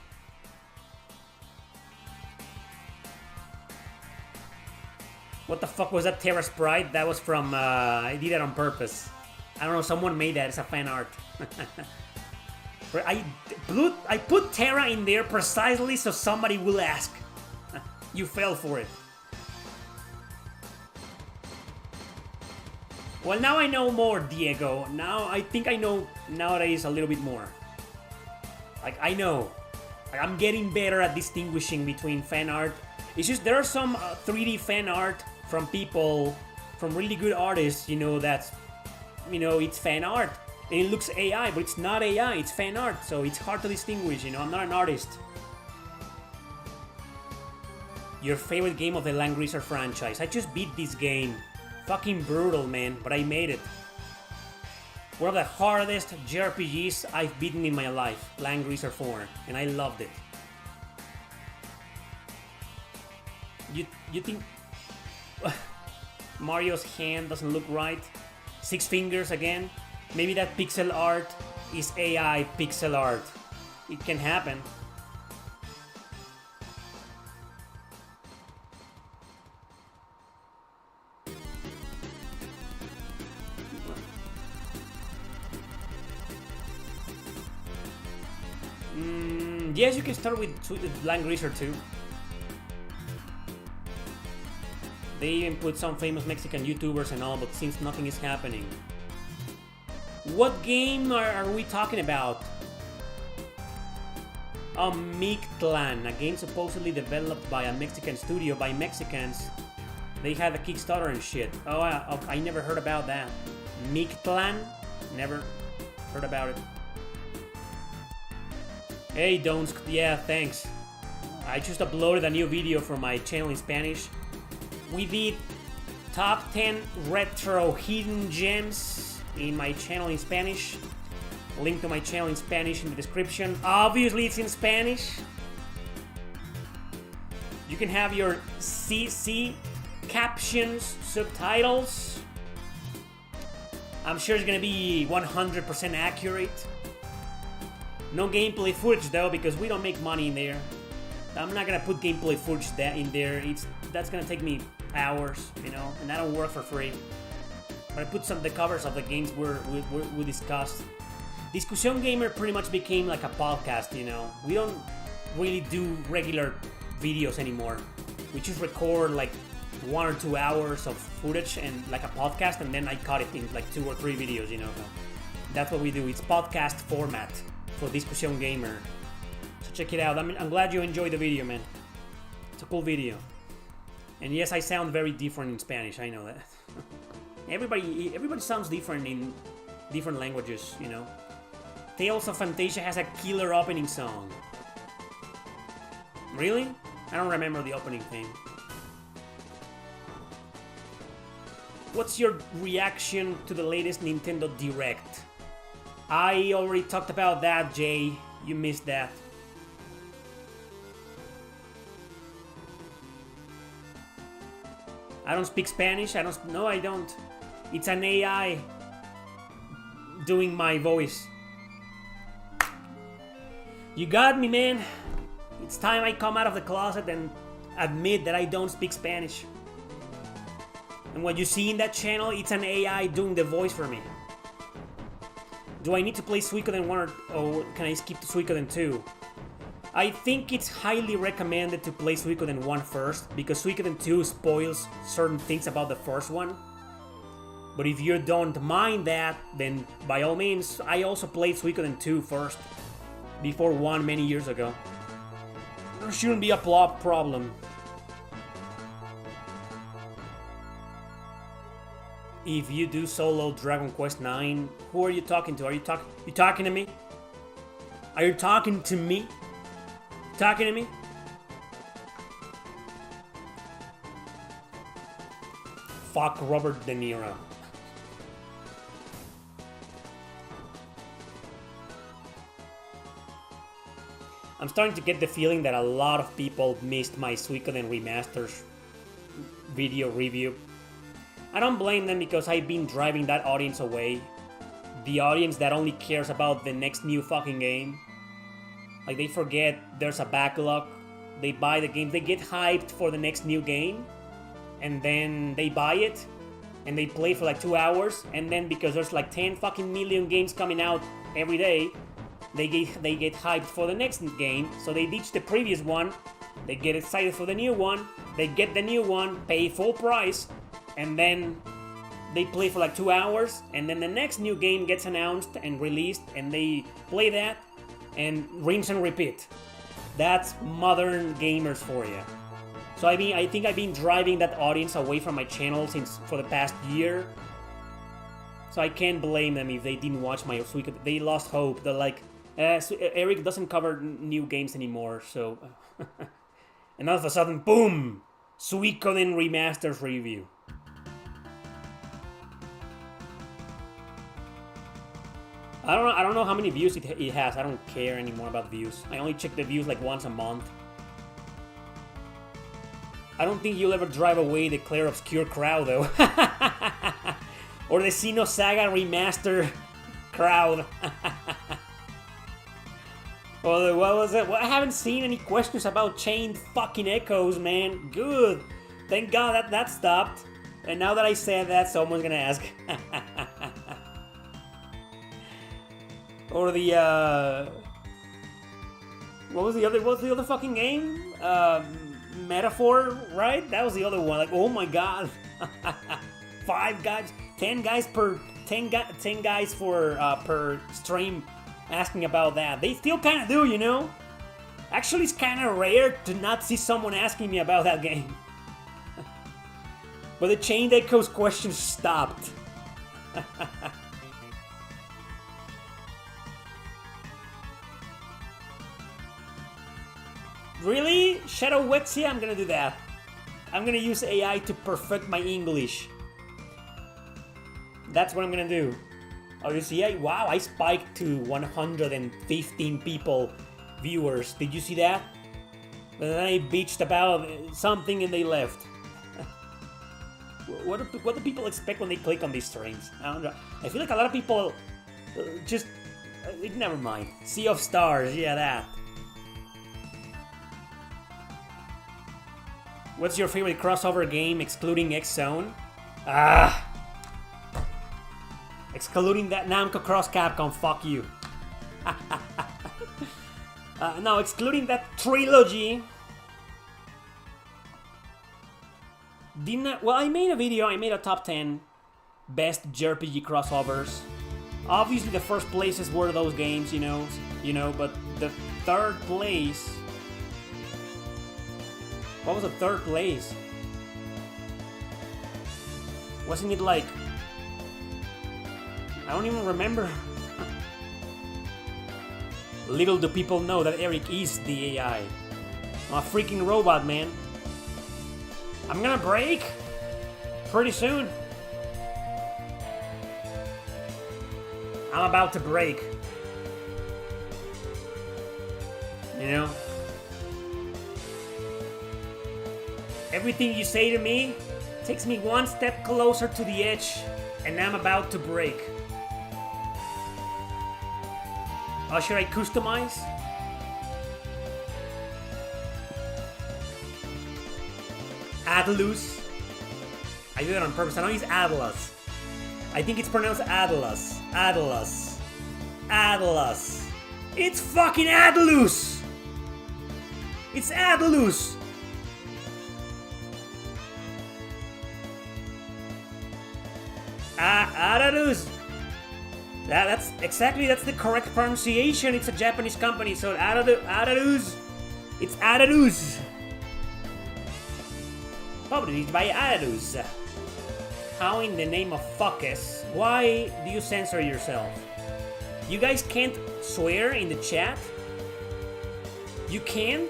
What the fuck was that, Terra Sprite? That was from, I did that on purpose. I don't know, someone made that, it's a fan art. I put Terra in there precisely so somebody will ask. You fell for it. Well, now I know more, Diego. Now I think I know nowadays a little bit more. Like, I know. Like, I'm getting better at distinguishing between fan art. It's just there are some 3D fan art from people, from really good artists, you know, that's, you know, it's fan art. And it looks AI, but it's not AI, it's fan art, so it's hard to distinguish, you know, I'm not an artist. Your favorite game of the Langrisser franchise? I just beat this game. Fucking brutal, man, but I made it. One of the hardest JRPGs I've beaten in my life, Langrisser 4, and I loved it. You think Mario's hand doesn't look right? 6 fingers again? Maybe that pixel art is AI pixel art. It can happen. Yes, you can start with Langrisser 2. They even put some famous Mexican YouTubers and all, but since nothing is happening. What game are we talking about? Oh, Mictlan, a game supposedly developed by a Mexican studio by Mexicans. They had a Kickstarter and shit. Oh, I never heard about that. Mictlan? Never heard about it. Hey, Donsk. Yeah, thanks. I just uploaded a new video for my channel in Spanish. We did top 10 retro hidden gems in my channel in Spanish. Link to my channel in Spanish in the description. Obviously, it's in Spanish. You can have your CC captions, subtitles. I'm sure it's gonna be 100% accurate. No gameplay footage though, because we don't make money in there. I'm not gonna put gameplay footage in there. That's gonna take me hours, you know, and I don't work for free. But I put the covers of the games we discussed. Discussion Gamer pretty much became like a podcast, you know. We don't really do regular videos anymore. We just record like 1 or 2 hours of footage and like a podcast, and then I cut it in like 2 or 3 videos, you know. So that's what we do. It's podcast format for Discussion Gamer. So check it out. I'm glad you enjoyed the video, man. It's a cool video. And yes, I sound very different in Spanish. I know that. Everybody sounds different in different languages, you know. Tales of Fantasia has a killer opening song. Really? I don't remember the opening thing. What's your reaction to the latest Nintendo Direct? I already talked about that, Jay. You missed that. I don't speak Spanish. No, I don't. It's an AI doing my voice. You got me, man. It's time I come out of the closet and admit that I don't speak Spanish. And what you see in that channel, it's an AI doing the voice for me. Do I need to play Suikoden 1 or can I skip to Suikoden 2? I think it's highly recommended to play Suikoden 1 first, because Suikoden 2 spoils certain things about the first one. But if you don't mind that, then by all means, I also played Suikoden 2 first, before 1 many years ago. There shouldn't be a plot problem. If you do solo Dragon Quest 9, who are you talking to? You talking to me? Are you talking to me? Talking to me? Fuck Robert De Niro. I'm starting to get the feeling that a lot of people missed my Suikoden Remasters video review. I don't blame them, because I've been driving that audience away. The audience that only cares about the next new fucking game. Like, they forget there's a backlog. They buy the game, they get hyped for the next new game, and then they buy it, and they play for like 2 hours, and then because there's like 10 fucking million games coming out every day, they get hyped for the next game, so they ditch the previous one, they get excited for the new one, they get the new one, pay full price, and then they play for like 2 hours, and then the next new game gets announced and released, and they play that, and rinse and repeat. That's modern gamers for you. So I mean, I think I've been driving that audience away from my channel for the past year. So I can't blame them if they didn't watch my Suikoden. They lost hope. They're like, Eric doesn't cover new games anymore, so... And all of a sudden, boom! Suikoden Remasters review. I don't know how many views it has. I don't care anymore about views. I only check the views like once a month. I don't think you'll ever drive away the Claire Obscure crowd, though. Or the Xenosaga Remaster crowd. Well, what was it? Well, I haven't seen any questions about Chained fucking Echoes, man. Good. Thank God that stopped. And now that I said that, someone's gonna ask. Or the, what was the other fucking game? Metaphor, right? That was the other one. Like, oh my God. 5 guys, 10 guys per, 10 guys for, per stream asking about that. They still kind of do, you know? Actually, it's kind of rare to not see someone asking me about that game. But the Chained Echoes questions stopped. Really? Shadow Wetsia? I'm gonna do that. I'm gonna use AI to perfect my English. That's what I'm gonna do. Oh, you see? Wow, I spiked to 115 people, viewers. Did you see that? But then I bitched about something and they left. What do people expect when they click on these streams? I don't know. I feel like a lot of people just... never mind. Sea of Stars, yeah, that. What's your favorite crossover game excluding X-Zone? Excluding that Namco Cross Capcom, fuck you. No, excluding that trilogy. Well, I made a video, I made a top 10 best JRPG crossovers. Obviously the first places were those games, you know, but the third place... What was the third place? Wasn't it like... I don't even remember. Little do people know that Eric is the AI. I'm a freaking robot, man. I'm gonna break pretty soon. I'm about to break. You know? Everything you say to me takes me one step closer to the edge, and I'm about to break. Oh, should I customize? Atlus. I did it on purpose. I know it's Atlas. I think it's pronounced Atlas. Atlas. Atlas. It's fucking Atlus! It's Atlus! Atlus! That's the correct pronunciation. It's a Japanese company, so Atlus. It's Atlus. Published by Atlus. How in the name of fuckers? Why do you censor yourself? You guys can't swear in the chat? You can?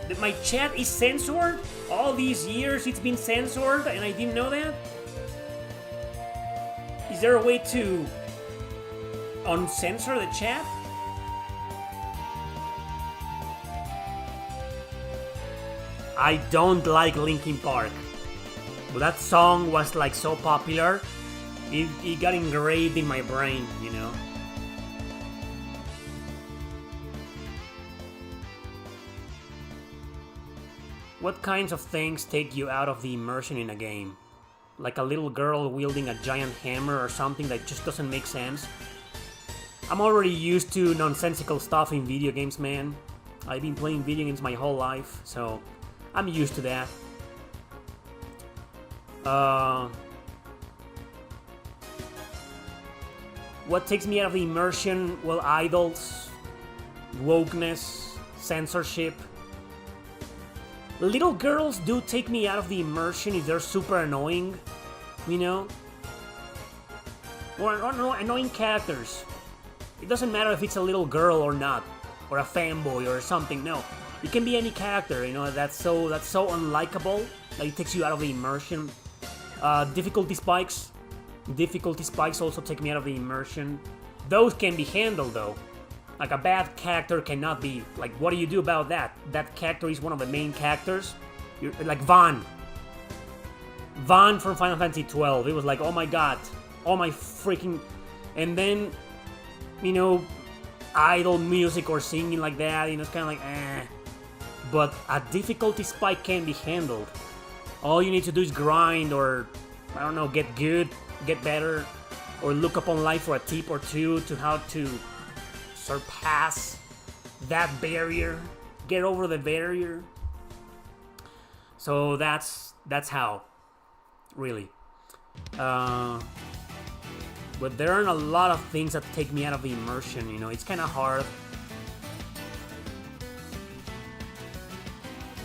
That my chat is censored? All these years it's been censored and I didn't know that? Is there a way to uncensor the chat? I don't like Linkin Park. But that song was like so popular, it got engraved in my brain, you know? What kinds of things take you out of the immersion in a game? Like a little girl wielding a giant hammer or something that just doesn't make sense? I'm already used to nonsensical stuff in video games, man. I've been playing video games my whole life, so I'm used to that. What takes me out of the immersion? Well, idols, wokeness, censorship. Little girls do take me out of the immersion if they're super annoying, you know? Or annoying characters. It doesn't matter if it's a little girl or not, or a fanboy or something, no. It can be any character, you know, that's so unlikable that it takes you out of the immersion. Difficulty spikes. Difficulty spikes also take me out of the immersion. Those can be handled though. Like a bad character cannot be, like, what do you do about that? That character is one of the main characters. You're, like Van from Final Fantasy XII. It was like, oh my god, oh my freaking... And then, you know, idle music or singing like that, you know, it's kind of like, eh. But a difficulty spike can be handled. All you need to do is grind or, I don't know, get good, get better, or look up online for a tip or two to how to surpass that barrier, get over the barrier. So that's how, really. But there aren't a lot of things that take me out of the immersion, you know, it's kind of hard.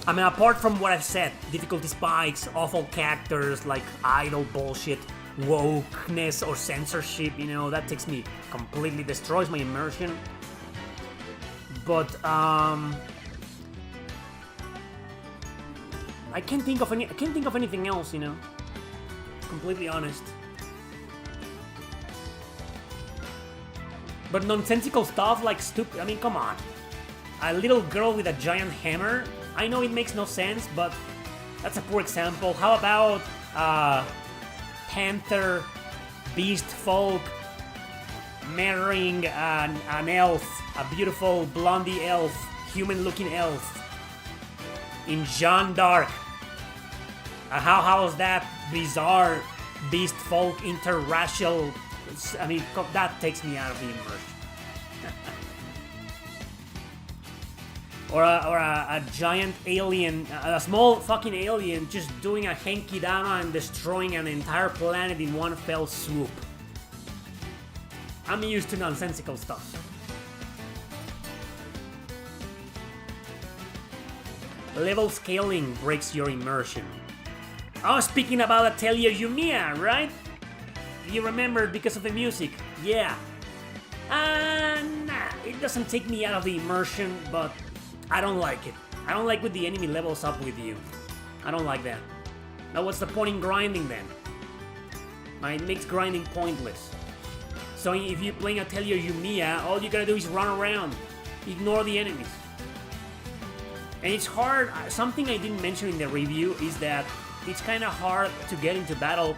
I mean, apart from what I've said, difficulty spikes, awful characters, like idle bullshit, wokeness or censorship, you know, that takes me completely, destroys my immersion. But, I can't think of anything else, you know. Completely honest. But nonsensical stuff like stupid. I mean, come on. A little girl with a giant hammer. I know it makes no sense, but that's a poor example. How about panther, beast folk marrying an elf, a beautiful blondie elf, human-looking elf in Jeanne d'Arc? How is that bizarre beast folk interracial? I mean, that takes me out of the immersion. Or a giant alien, a small fucking alien just doing a Genkidama and destroying an entire planet in one fell swoop. I'm used to nonsensical stuff. Level scaling breaks your immersion. Oh, speaking about Atelier Yumiya, right? You remember because of the music? Yeah. Nah, it doesn't take me out of the immersion, but I don't like it. I don't like when the enemy levels up with you. I don't like that. Now what's the point in grinding then? It makes grinding pointless. So if you're playing Atelier Yumiya, all you gotta do is run around. Ignore the enemies. And it's hard. Something I didn't mention in the review is that it's kinda hard to get into battle.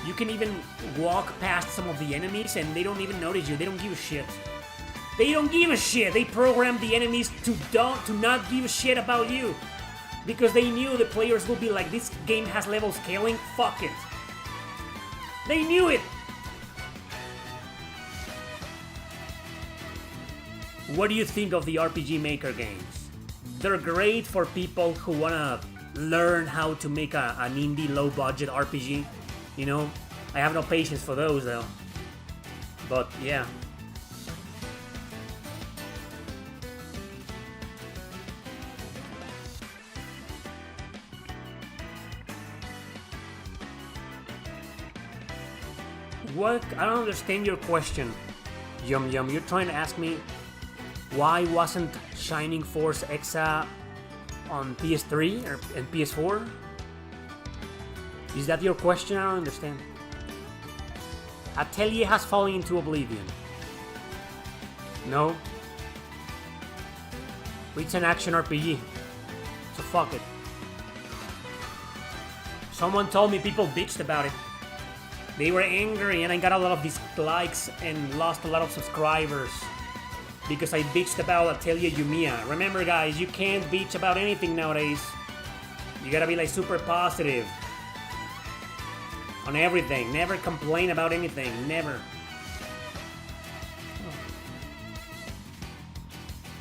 You can even walk past some of the enemies and they don't even notice you. They don't give a shit. They don't give a shit. They programmed the enemies to not give a shit about you. Because they knew the players would be like, this game has level scaling, fuck it. They knew it. What do you think of the RPG Maker games? They're great for people who wanna learn how to make an indie low-budget RPG. You know, I have no patience for those though. But yeah. What? I don't understand your question. Yum Yum, you're trying to ask me why wasn't Shining Force Exa on PS3 and PS4? Is that your question? I don't understand. Atelier has fallen into oblivion. No. It's an action RPG. So fuck it. Someone told me people bitched about it. They were angry and I got a lot of dislikes and lost a lot of subscribers because I bitched about Atelier Yumiya. Remember guys, you can't bitch about anything nowadays. You gotta be like super positive on everything. Never complain about anything. Never.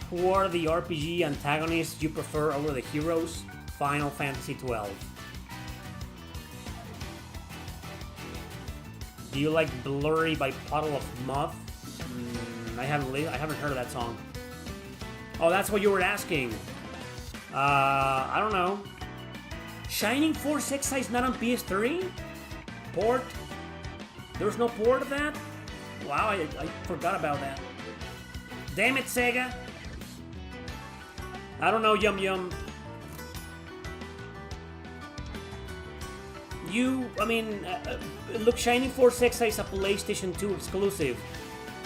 Who are the RPG antagonists you prefer over the heroes? Final Fantasy XII. Do you like Blurry by Puddle of Muff? I haven't heard of that song. Oh, that's what you were asking. I don't know. Shining Force Exa is not on PS3? Port? There's no port of that? Wow, I forgot about that. Damn it, Sega. I don't know, Yum Yum. Look, Shining Force Exa is a PlayStation 2 exclusive.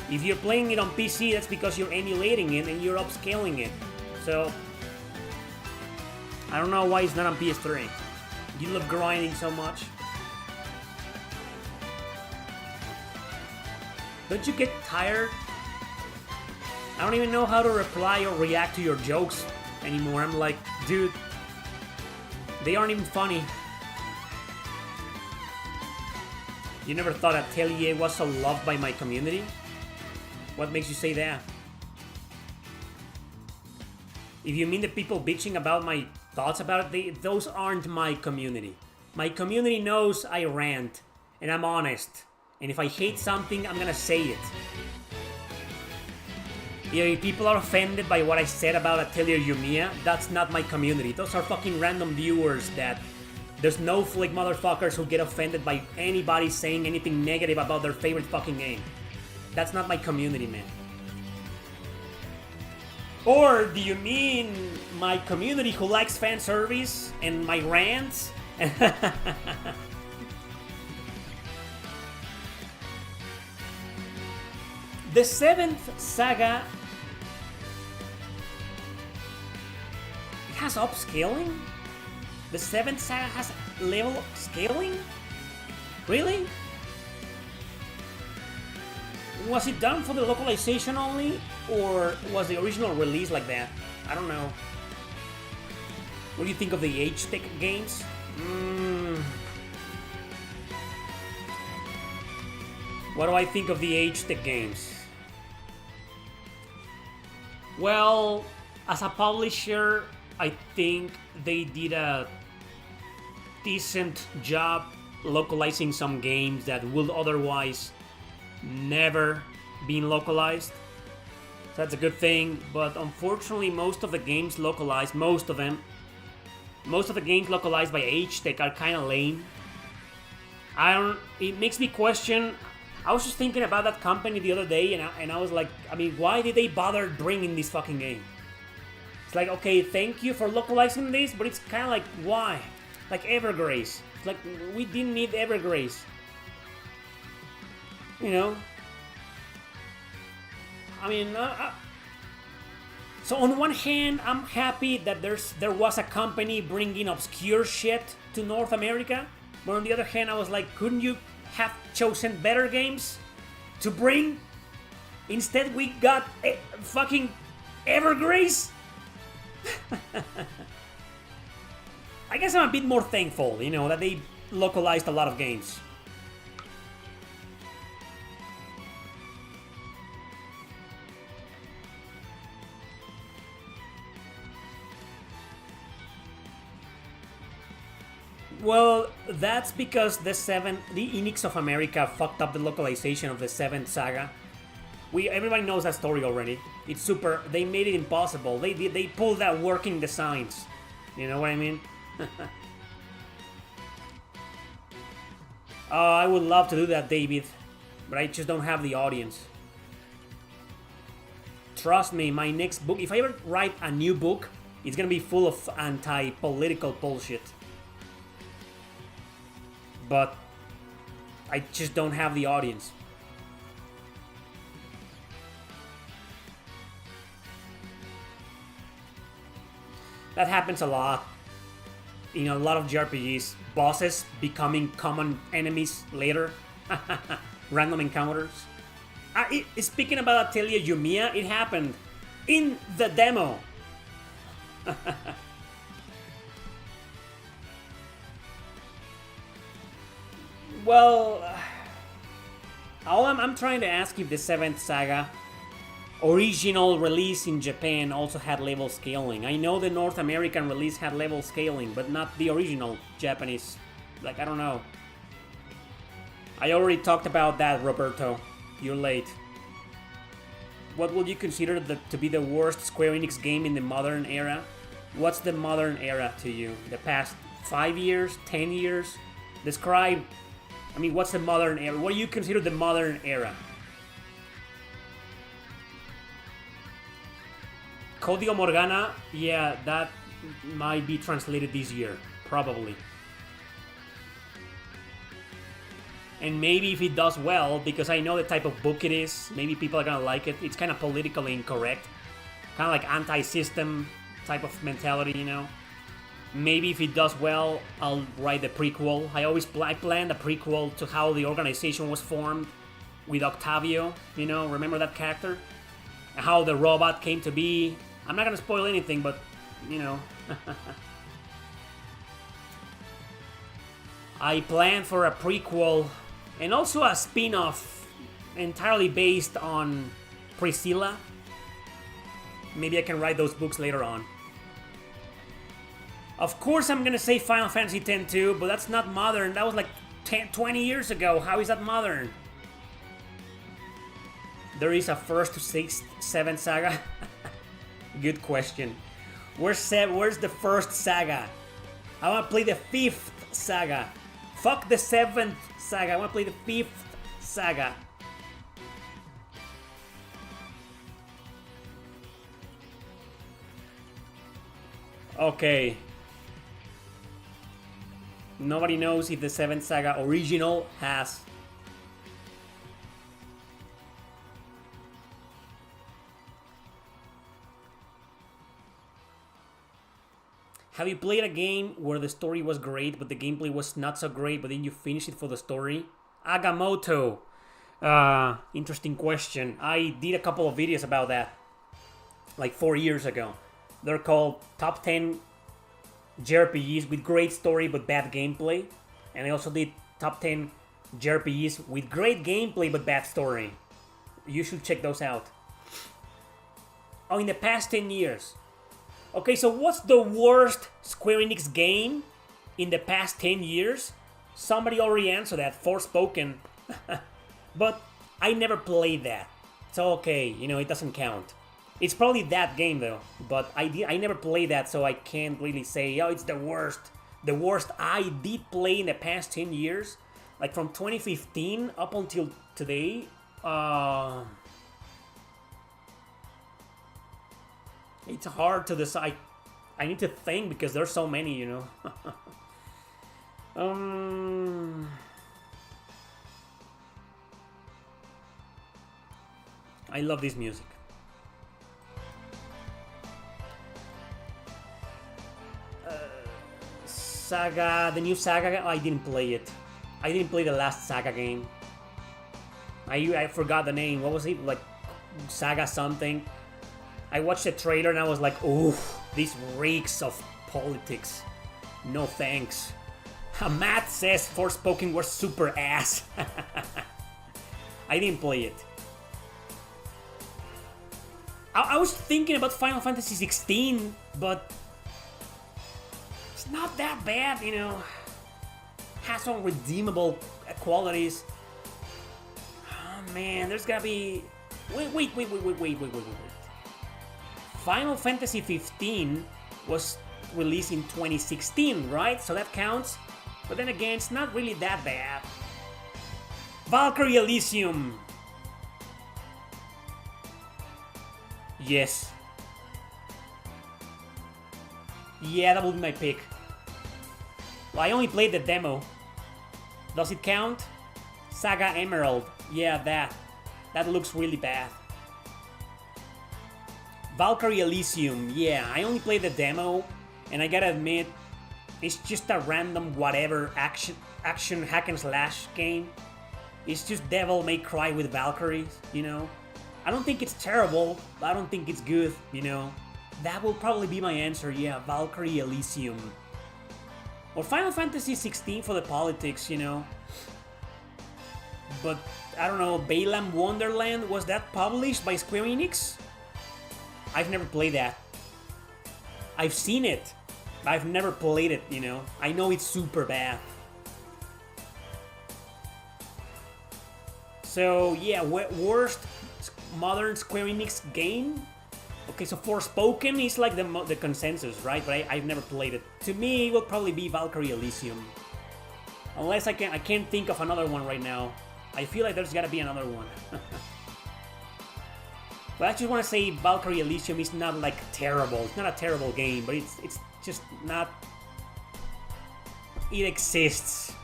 If you're playing it on PC, that's because you're emulating it and you're upscaling it. So, I don't know why it's not on PS3. You love grinding so much. Don't you get tired? I don't even know how to reply or react to your jokes anymore. I'm like, dude, they aren't even funny. You never thought Atelier was so loved by my community? What makes you say that? If you mean the people bitching about my thoughts about it, those aren't my community. My community knows I rant, and I'm honest. And if I hate something, I'm gonna say it. If people are offended by what I said about Atelier Yumiya, that's not my community. Those are fucking random viewers that... There's no flick motherfuckers who get offended by anybody saying anything negative about their favorite fucking game. That's not my community, man. Or do you mean my community who likes fan service and my rants? The 7th saga has upscaling? The 7th saga has level scaling? Really? Was it done for the localization only? Or was the original release like that? I don't know. What do you think of the H-Tech games? What do I think of the H-Tech games? Well, as a publisher, I think they did a decent job localizing some games that would otherwise never been localized. So that's a good thing, but unfortunately most of the games localized, most of the games localized by H-Tech are kind of lame. It makes me question. I was just thinking about that company the other day, and I was like, I mean, why did they bother bringing this fucking game? It's like, okay, thank you for localizing this, but it's kind of like, why? Like Evergrace. It's like, we didn't need Evergrace. You know? I mean, so on one hand, I'm happy that there was a company bringing obscure shit to North America, but on the other hand, I was like, couldn't you have chosen better games to bring? Instead, we got fucking Evergrace. I guess I'm a bit more thankful, you know, that they localized a lot of games. Well, that's because the Enix of America fucked up the localization of the 7th saga. Everybody knows that story already. It's super. They made it impossible. They pulled that working designs. You know what I mean? Oh, I would love to do that, David, but I just don't have the audience. Trust me, my next book, if I ever write a new book, it's gonna be full of anti-political bullshit. But I just don't have the audience. That happens a lot in a lot of JRPGs. Bosses becoming common enemies later. Random encounters. Speaking about Atelier Yumiya, it happened in the demo. Well, I'm trying to ask if the 7th saga original release in Japan also had level scaling. I know the North American release had level scaling, but not the original Japanese. Like, I don't know. I already talked about that, Roberto. You're late. What would you consider to be the worst Square Enix game in the modern era? What's the modern era to you? The past 5 years? 10 years? Describe... I mean, what's the modern era? What do you consider the modern era? Código Morgana, yeah, that might be translated this year, probably. And maybe if it does well, because I know the type of book it is, maybe people are gonna like it. It's kind of politically incorrect. Kind of like anti-system type of mentality, you know? Maybe if it does well, I'll write the prequel. I planned a prequel to how the organization was formed with Octavio, you know, remember that character? And how the robot came to be. I'm not gonna spoil anything, but, you know. I planned for a prequel and also a spin-off entirely based on Priscilla. Maybe I can write those books later on. Of course I'm gonna say Final Fantasy X too, but that's not modern. That was like 20 years ago. How is that modern? There is a 1st to 6th, 7th saga? Good question. Where's the 1st saga? I wanna play the 5th saga. Fuck the 7th saga. I wanna play the 5th saga. Okay. Nobody knows if the 7th Saga original has... Have you played a game where the story was great, but the gameplay was not so great, but then you finish it for the story? Agamotto. Interesting question. I did a couple of videos about that, like 4 years ago. They're called Top 10 JRPGs with great story but bad gameplay. And I also did Top 10 JRPGs with great gameplay but bad story. You should check those out. Oh, in the past 10 years. Okay, so what's the worst Square Enix game in the past 10 years? Somebody already answered that, Forspoken. But I never played that. So okay, you know, it doesn't count. It's probably that game though, but I never played that, so I can't really say, oh, it's the worst. The worst I did play in the past 10 years, like from 2015 up until today, it's hard to decide. I need to think because there's so many, you know. I love this music. Saga, the new Saga, I didn't play it. I didn't play the last Saga game. I forgot the name. What was it? Like Saga something. I watched the trailer and I was like, ooh, this reeks of politics. No thanks. Matt says Forspoken was super ass. I didn't play it. I was thinking about Final Fantasy 16, but it's not that bad, you know. Has some redeemable qualities. Oh man, there's gotta be... Wait. Final Fantasy 15 was released in 2016, right? So that counts. But then again, it's not really that bad. Valkyrie Elysium. Yes. Yeah, that would be my pick. Well, I only played the demo. Does it count? Saga Emerald. Yeah, that looks really bad. Valkyrie Elysium. Yeah, I only played the demo, and I gotta admit, it's just a random whatever action hack and slash game. It's just Devil May Cry with Valkyries, you know? I don't think it's terrible, but I don't think it's good, you know? That will probably be my answer, yeah, Valkyrie Elysium. Or Final Fantasy 16 for the politics, you know? But, I don't know, Balan Wonderland, was that published by Square Enix? I've never played that. I've seen it. I've never played it, you know? I know it's super bad. So, yeah, worst modern Square Enix game? Okay, so Forspoken is like the consensus, right? But I've never played it. To me, it will probably be Valkyrie Elysium. Unless I can't think of another one right now. I feel like there's gotta be another one. But I just want to say Valkyrie Elysium is not like terrible. It's not a terrible game, but it's just not... It exists.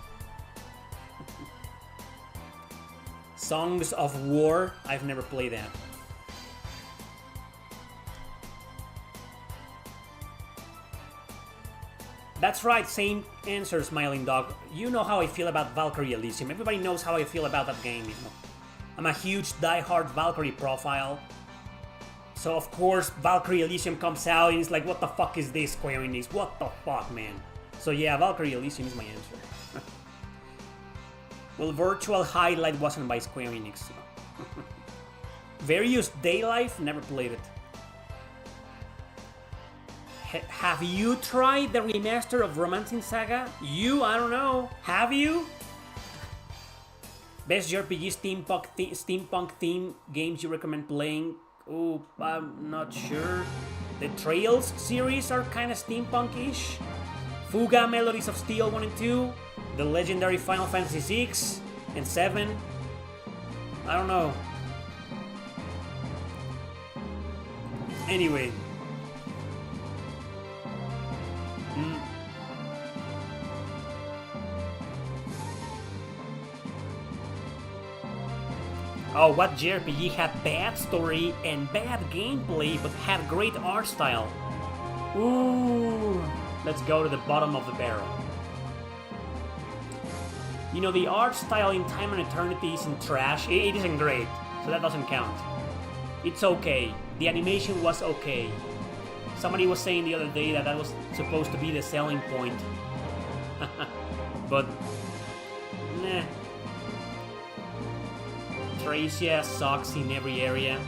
Songs of War, I've never played that. That's right, same answer, Smiling Dog. You know how I feel about Valkyrie Elysium. Everybody knows how I feel about that game, you know. I'm a huge die-hard Valkyrie profile. So of course, Valkyrie Elysium comes out and it's like, what the fuck is this, Square Enix? What the fuck, man? So yeah, Valkyrie Elysium is my answer. Well, Virtual Highlight wasn't by Square Enix. So. Various Daylife, never played it. Have you tried the remaster of Romancing Saga? I don't know. Have you? Best JRPG steampunk theme games you recommend playing? Oh, I'm not sure. The Trails series are kind of steampunk-ish. Fuga Melodies of Steel 1 and 2. The legendary Final Fantasy 6 and 7. I don't know. Oh, what JRPG had bad story and bad gameplay but had great art style? Ooh, let's go to the bottom of the barrel. You know, the art style in Time and Eternity isn't trash. It isn't great, so that doesn't count. It's okay. The animation was okay. Somebody was saying the other day that was supposed to be the selling point. But, nah. Tracia sucks in every area.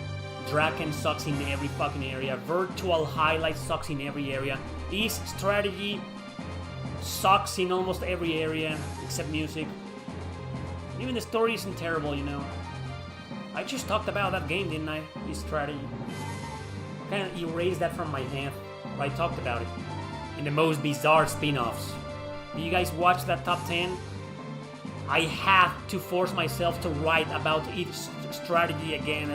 Draken sucks in every fucking area. Virtual Highlight sucks in every area. This strategy sucks in almost every area except music. Even the story isn't terrible, you know. I just talked about that game, didn't I? This strategy. I kind of erased that from my head. I talked about it in the most bizarre spin-offs. Do you guys watch that top 10? I have to force myself to write about each strategy again.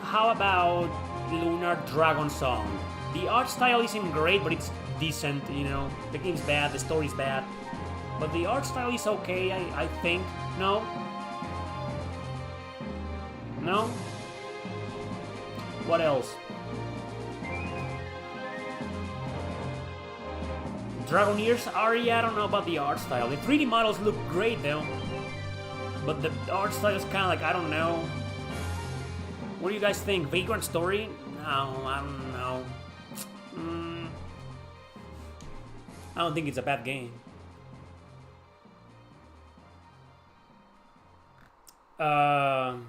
How about Lunar Dragon Song? The art style isn't great, but it's decent, you know. The game's bad, the story's bad. But the art style is okay, I think. No? No? What else? Dragon Ears Aria, I don't know about the art style. The 3D models look great though. But the art style is kind of like, I don't know. What do you guys think? Vagrant Story? No, I don't know. I don't think it's a bad game. What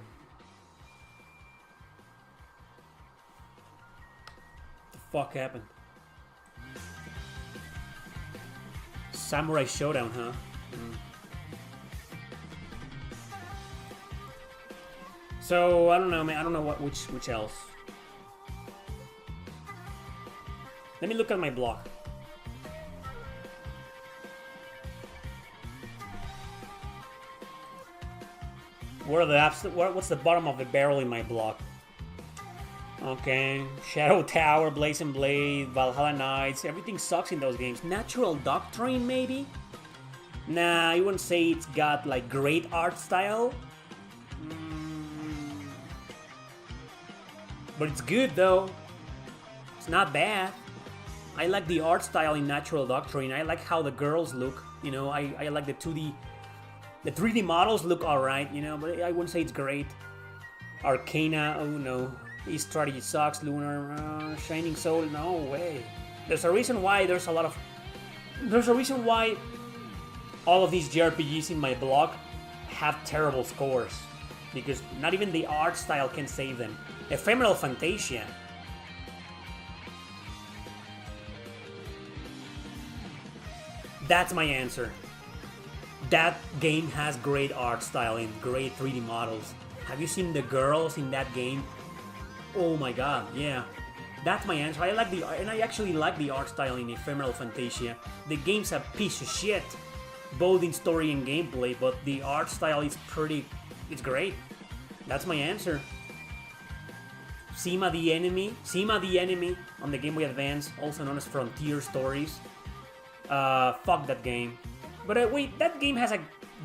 the fuck happened? Samurai Showdown, huh? So I don't know, man. I don't know which else. Let me look at my block. What are the what's the bottom of the barrel in my block? Okay, Shadow Tower, Blazing Blade, Valhalla Knights, everything sucks in those games. Natural Doctrine, maybe? Nah, I wouldn't say it's got like great art style. But it's good though. It's not bad. I like the art style in Natural Doctrine. I like how the girls look. You know, I like the 2D. The 3D models look alright, you know, but I wouldn't say it's great. Arcana, oh no. His strategy sucks. Lunar, Shining Soul, no way. There's a reason why there's a reason why all of these JRPGs in my blog have terrible scores. Because not even the art style can save them. Ephemeral Fantasia. That's my answer. That game has great art style and great 3D models. Have you seen the girls in that game? Oh my god, yeah. That's my answer. I actually like the art style in Ephemeral Fantasia. The game's a piece of shit, both in story and gameplay, but the art style is it's great. That's my answer. Sima the Enemy on the Game Boy Advance, also known as Frontier Stories. Fuck that game. But wait, that game has a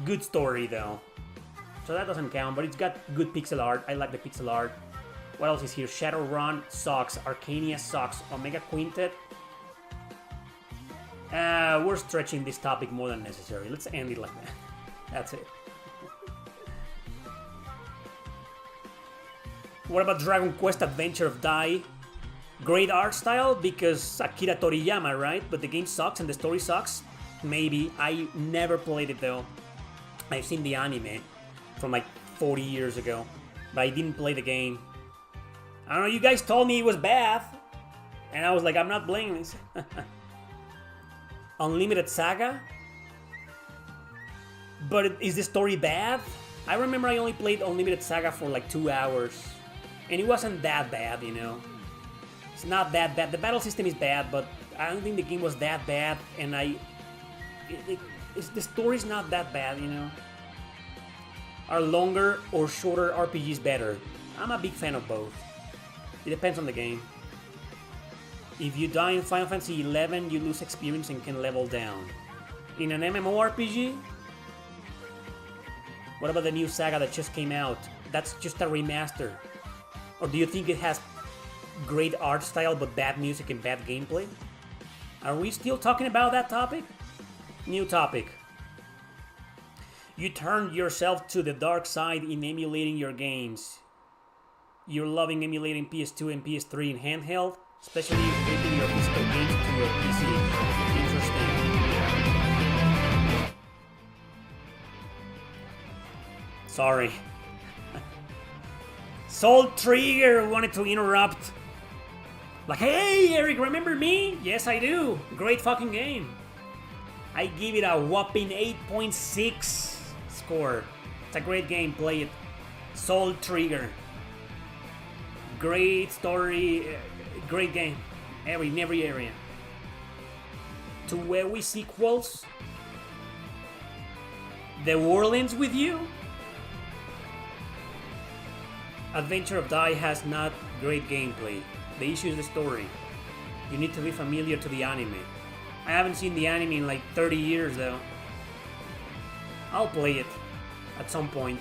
good story though. So that doesn't count, but it's got good pixel art. I like the pixel art. What else is here? Shadowrun sucks. Arcania sucks. Omega Quintet. We're stretching this topic more than necessary. Let's end it like that. That's it. What about Dragon Quest Adventure of Dai? Great art style because Akira Toriyama, right? But the game sucks and the story sucks? Maybe. I never played it though. I've seen the anime from like 40 years ago, but I didn't play the game. I don't know, you guys told me it was bad, and I was like, I'm not playing this. Unlimited Saga? But is the story bad? I remember I only played Unlimited Saga for like 2 hours, and it wasn't that bad, you know. It's not that bad. The battle system is bad, but I don't think the game was that bad, and the story's not that bad, you know. Are longer or shorter RPGs better? I'm a big fan of both. It depends on the game. If you die in Final Fantasy XI, you lose experience and can level down. In an MMORPG, What about the new saga that just came out? That's just a remaster. Or do you think it has great art style but bad music and bad gameplay? Are we still talking about that topic? New topic. You turned yourself to the dark side in emulating your games. You're loving emulating PS2 and PS3 in handheld, especially flipping your physical games to your PC. Interesting. Sorry. Soul Trigger wanted to interrupt. Like, hey Eric, remember me? Yes, I do. Great fucking game. I give it a whopping 8.6 score. It's a great game, play it. Soul Trigger. Great story, great game. In every area. To where we sequels. The World Ends With You. Adventure of Dai has not great gameplay. The issue is the story. You need to be familiar to the anime. I haven't seen the anime in like 30 years though. I'll play it at some point.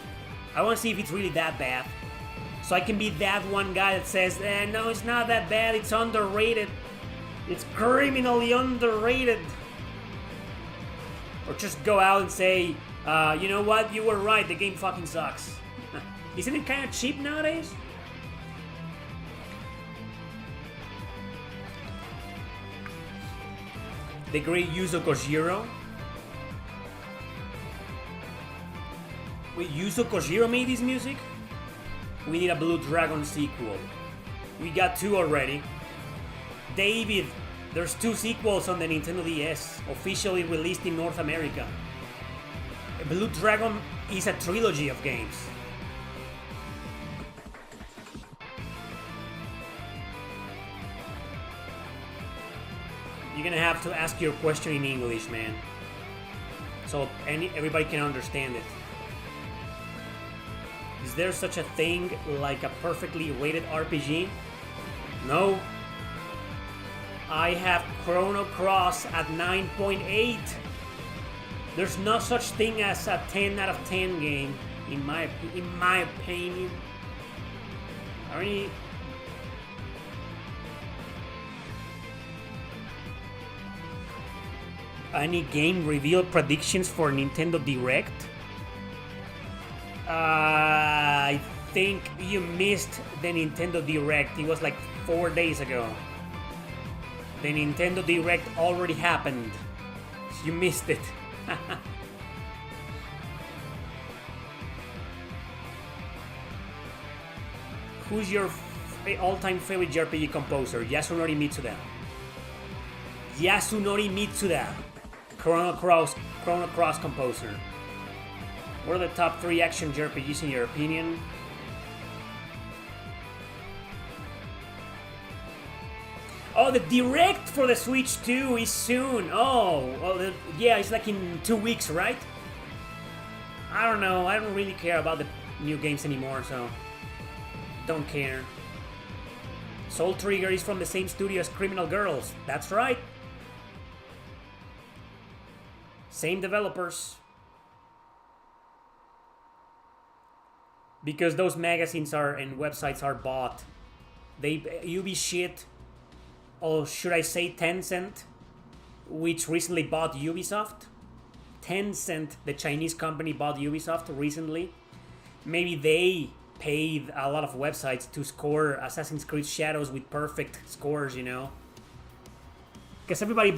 I want to see if it's really that bad. So I can be that one guy that says, no, it's not that bad, it's underrated. It's criminally underrated. Or just go out and say, you know what, you were right, the game fucking sucks. Isn't it kind of cheap nowadays? The great Yuzo Koshiro. Wait, Yuzo Koshiro made this music? We need a Blue Dragon sequel. We got 2 already. David, there's 2 sequels on the Nintendo DS, officially released in North America. Blue Dragon is a trilogy of games. You're gonna have to ask your question in English, man. So everybody can understand it. Is there such a thing like a perfectly rated RPG? No. I have Chrono Cross at 9.8. There's no such thing as a 10 out of 10 game, in my opinion. Any game reveal predictions for Nintendo Direct? I think you missed the Nintendo Direct. It was like 4 days ago. The Nintendo Direct already happened. You missed it. Who's your all-time favorite JRPG composer? Yasunori Mitsuda. Yasunori Mitsuda. Chrono Cross composer. What are the top 3 action JRPGs in your opinion? Oh, the Direct for the Switch 2 is soon. Oh, yeah, it's like in 2 weeks, right? I don't know. I don't really care about the new games anymore, so don't care. Soul Trigger is from the same studio as Criminal Girls. That's right. Same developers. Because those magazines and websites are bought. Ubi shit, or should I say Tencent, which recently bought Ubisoft. Tencent, the Chinese company, bought Ubisoft recently. Maybe they paid a lot of websites to score Assassin's Creed Shadows with perfect scores, you know. Because everybody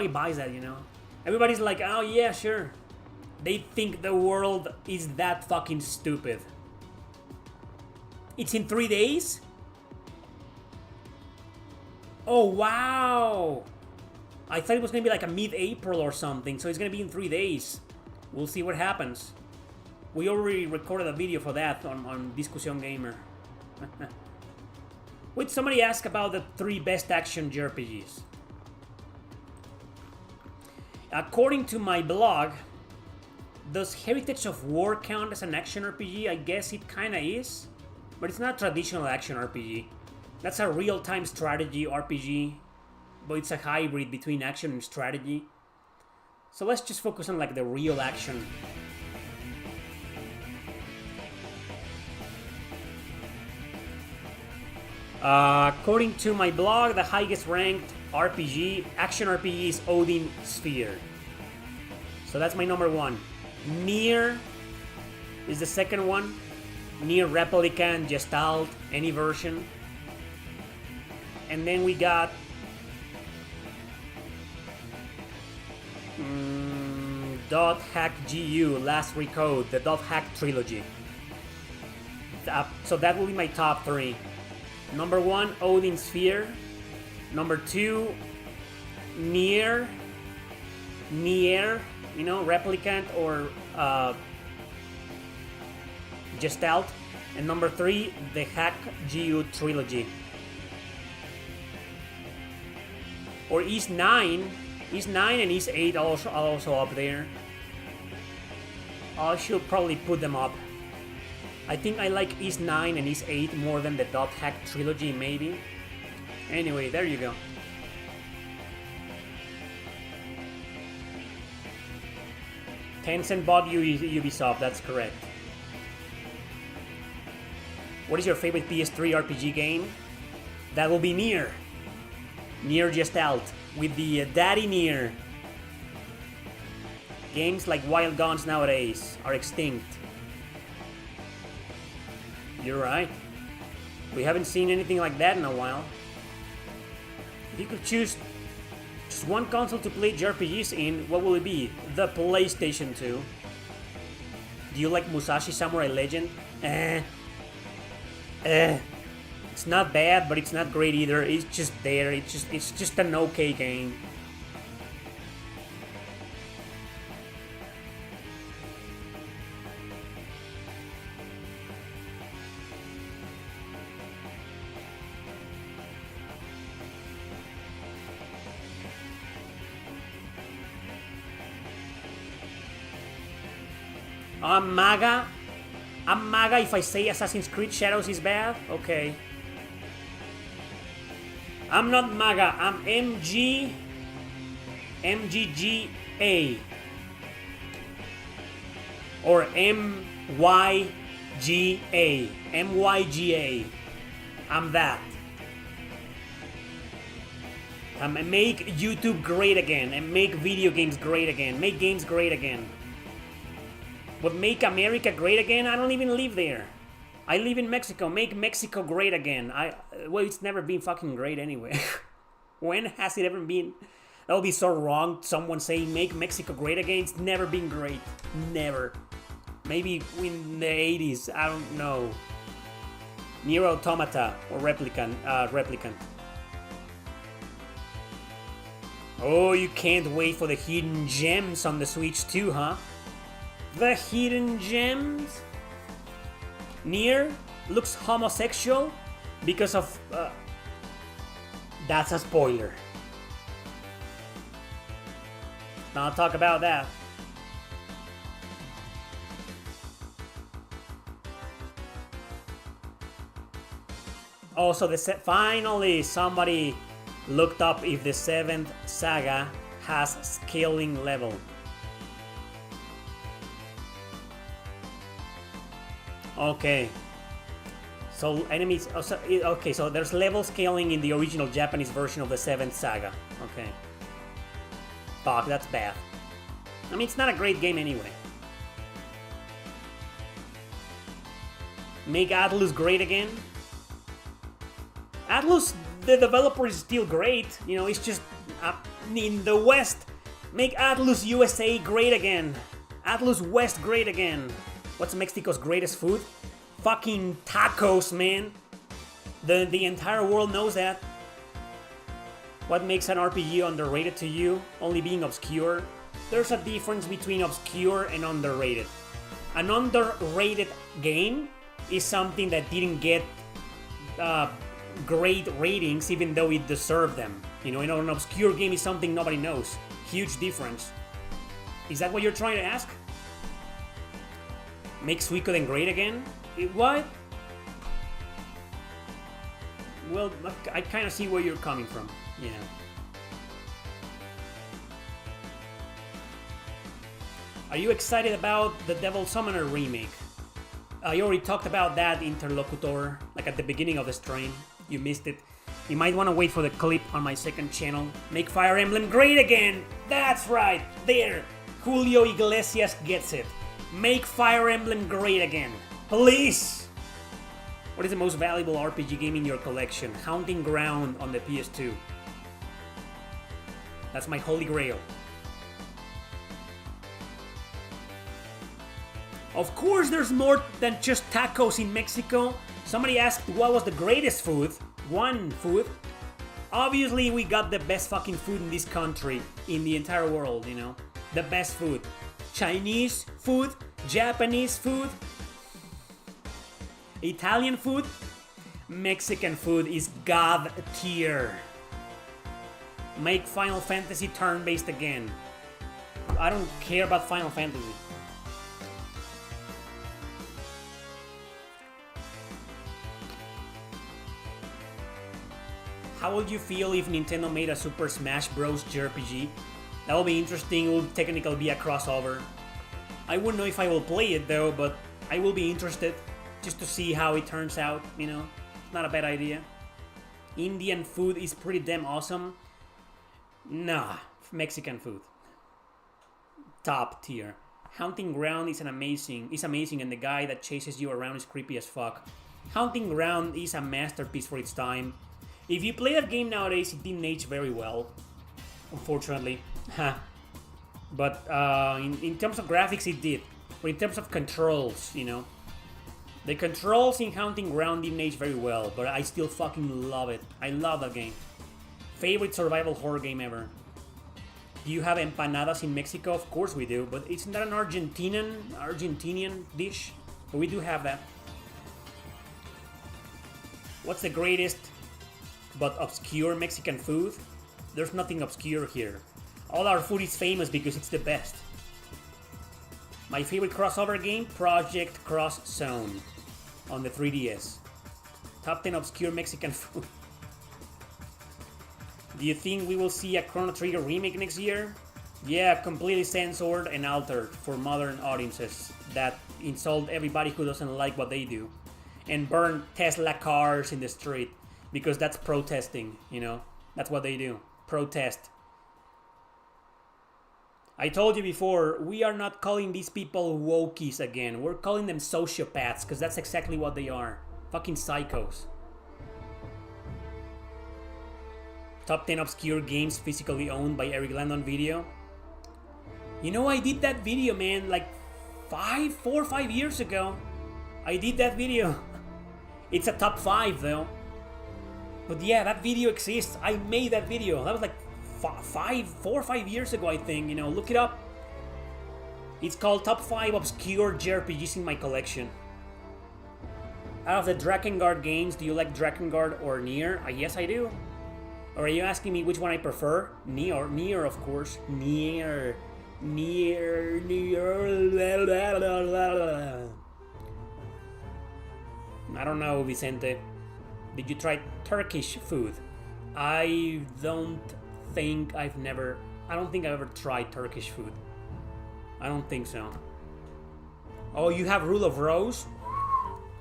buys that, you know. Everybody's like, oh yeah, sure. They think the world is that fucking stupid. It's in 3 days? Oh, wow. I thought it was going to be like a mid-April or something, so it's going to be in 3 days. We'll see what happens. We already recorded a video for that on Discussion Gamer. Wait, somebody asked about the 3 best action JRPGs. According to my blog, does Heritage of War count as an action RPG? I guess it kinda is. But it's not a traditional action RPG. That's a real-time strategy RPG. But it's a hybrid between action and strategy. So let's just focus on like the real action. According to my blog, the highest ranked RPG, action RPG is Odin Sphere. So that's my number 1. Nier is the second one. Nier Replicant, Gestalt, any version. And then we got .hack GU, Last Recode, the .hack trilogy. So that will be my top 3. Number 1, Odin Sphere. Number 2, Nier, you know, Replicant or Gestalt. And number 3, the Hack GU trilogy. Or East 9 and East 8 also up there. I should probably put them up. I think I like East 9 and East 8 more than the .hack trilogy, maybe. Anyway, there you go. Tencent bought Ubisoft, that's correct. What is your favorite PS3 RPG game? That will be Nier. Nier Gestalt, with the Daddy Nier. Games like Wild Guns nowadays are extinct. You're right. We haven't seen anything like that in a while. If you could choose just one console to play JRPGs in, what will it be? The PlayStation 2. Do you like Musashi Samurai Legend? It's not bad, but it's not great either. It's just there. It's just an okay game. I'm MAGA if I say Assassin's Creed Shadows is bad. Okay. I'm not MAGA, I'm MGGA. Or MYGA. I'm that. Make YouTube great again and make video games great again. Make games great again. But make America great again? I don't even live there. I live in Mexico. Make Mexico great again. Well, it's never been fucking great anyway. When has it ever been? That would be so wrong. Someone saying make Mexico great again. It's never been great. Never. Maybe in the 80s. I don't know. Nier Automata or Replicant. Oh, you can't wait for the hidden gems on the Switch too, huh? The hidden gems? Nier looks homosexual because of... that's a spoiler. Now I'll talk about that. Also, finally somebody looked up if the 7th saga has scaling level. Okay. So enemies... okay, so there's level scaling in the original Japanese version of the 7th saga. Okay. Fuck, that's bad. I mean, it's not a great game anyway. Make Atlus great again? Atlus, the developer, is still great. You know, it's just... in the West, make Atlus USA great again. Atlus West great again. What's Mexico's greatest food? Fucking tacos, man. The entire world knows that. What makes an RPG underrated to you? Only being obscure? There's a difference between obscure and underrated. An underrated game is something that didn't get great ratings even though it deserved them. You know, an obscure game is something nobody knows. Huge difference. Is that what you're trying to ask? Make Suikoden great again? What? Well, I kind of see where you're coming from. Yeah. Are you excited about the Devil Summoner remake? I already talked about that, Interlocutor, like at the beginning of the stream. you missed it. You might want to wait for the clip on my second channel. Make Fire Emblem great again! That's right! There! Julio Iglesias gets it. Make Fire Emblem great again. Please! What is the most valuable RPG game in your collection? Haunting Ground on the PS2. That's my holy grail. Of course there's more than just tacos in Mexico. Somebody asked what was the greatest food. One food. Obviously we got the best fucking food in this country. In the entire world, you know. The best food. Chinese food. Japanese food. Italian food. Mexican food is God tier. Make Final Fantasy turn-based again. I don't care about Final Fantasy. How would you feel if Nintendo made a Super Smash Bros. JRPG? That will be interesting, it will technically be a crossover. I wouldn't know if I will play it though, but I will be interested just to see how it turns out, you know. Not a bad idea. Indian food is pretty damn awesome. Nah, Mexican food. Top tier. Haunting Ground is amazing, and the guy that chases you around is creepy as fuck. Haunting Ground is a masterpiece for its time. If you play that game nowadays, it didn't age very well, unfortunately. But in terms of graphics, it did. But in terms of controls, you know, the controls in Haunting Ground didn't age very well, but I still fucking love it. I love that game. Favorite survival horror game ever. Do you have empanadas in Mexico? Of course we do, but isn't that an Argentinian dish? But we do have that. What's the greatest but obscure Mexican food? There's nothing obscure here. All our food is famous because it's the best. My favorite crossover game, Project Cross Zone on the 3DS. Top 10 obscure Mexican food. Do you think we will see a Chrono Trigger remake next year? Yeah, completely censored and altered for modern audiences that insult everybody who doesn't like what they do and burn Tesla cars in the street. Because that's protesting, you know? That's what they do. Protest. I told you before, we are not calling these people wokies again. We're calling them sociopaths, because that's exactly what they are. Fucking psychos. Top 10 obscure games physically owned by Eric Landon video. You know, I did that video, man, like 4 or 5 years ago. I did that video. It's a top 5, though. But yeah, that video exists. I made that video. That was like 4 or 5 years ago, I think. You know, look it up. It's called Top 5 Obscure JRPGs in My Collection. Out of the Drakengard games, do you like Drakengard or Nier? Yes, I do. Or are you asking me which one I prefer? Nier, of course. Nier. I don't know, Vicente. Did you try Turkish food? I don't think I've ever tried Turkish food. I don't think so. Oh, you have Rule of Rose?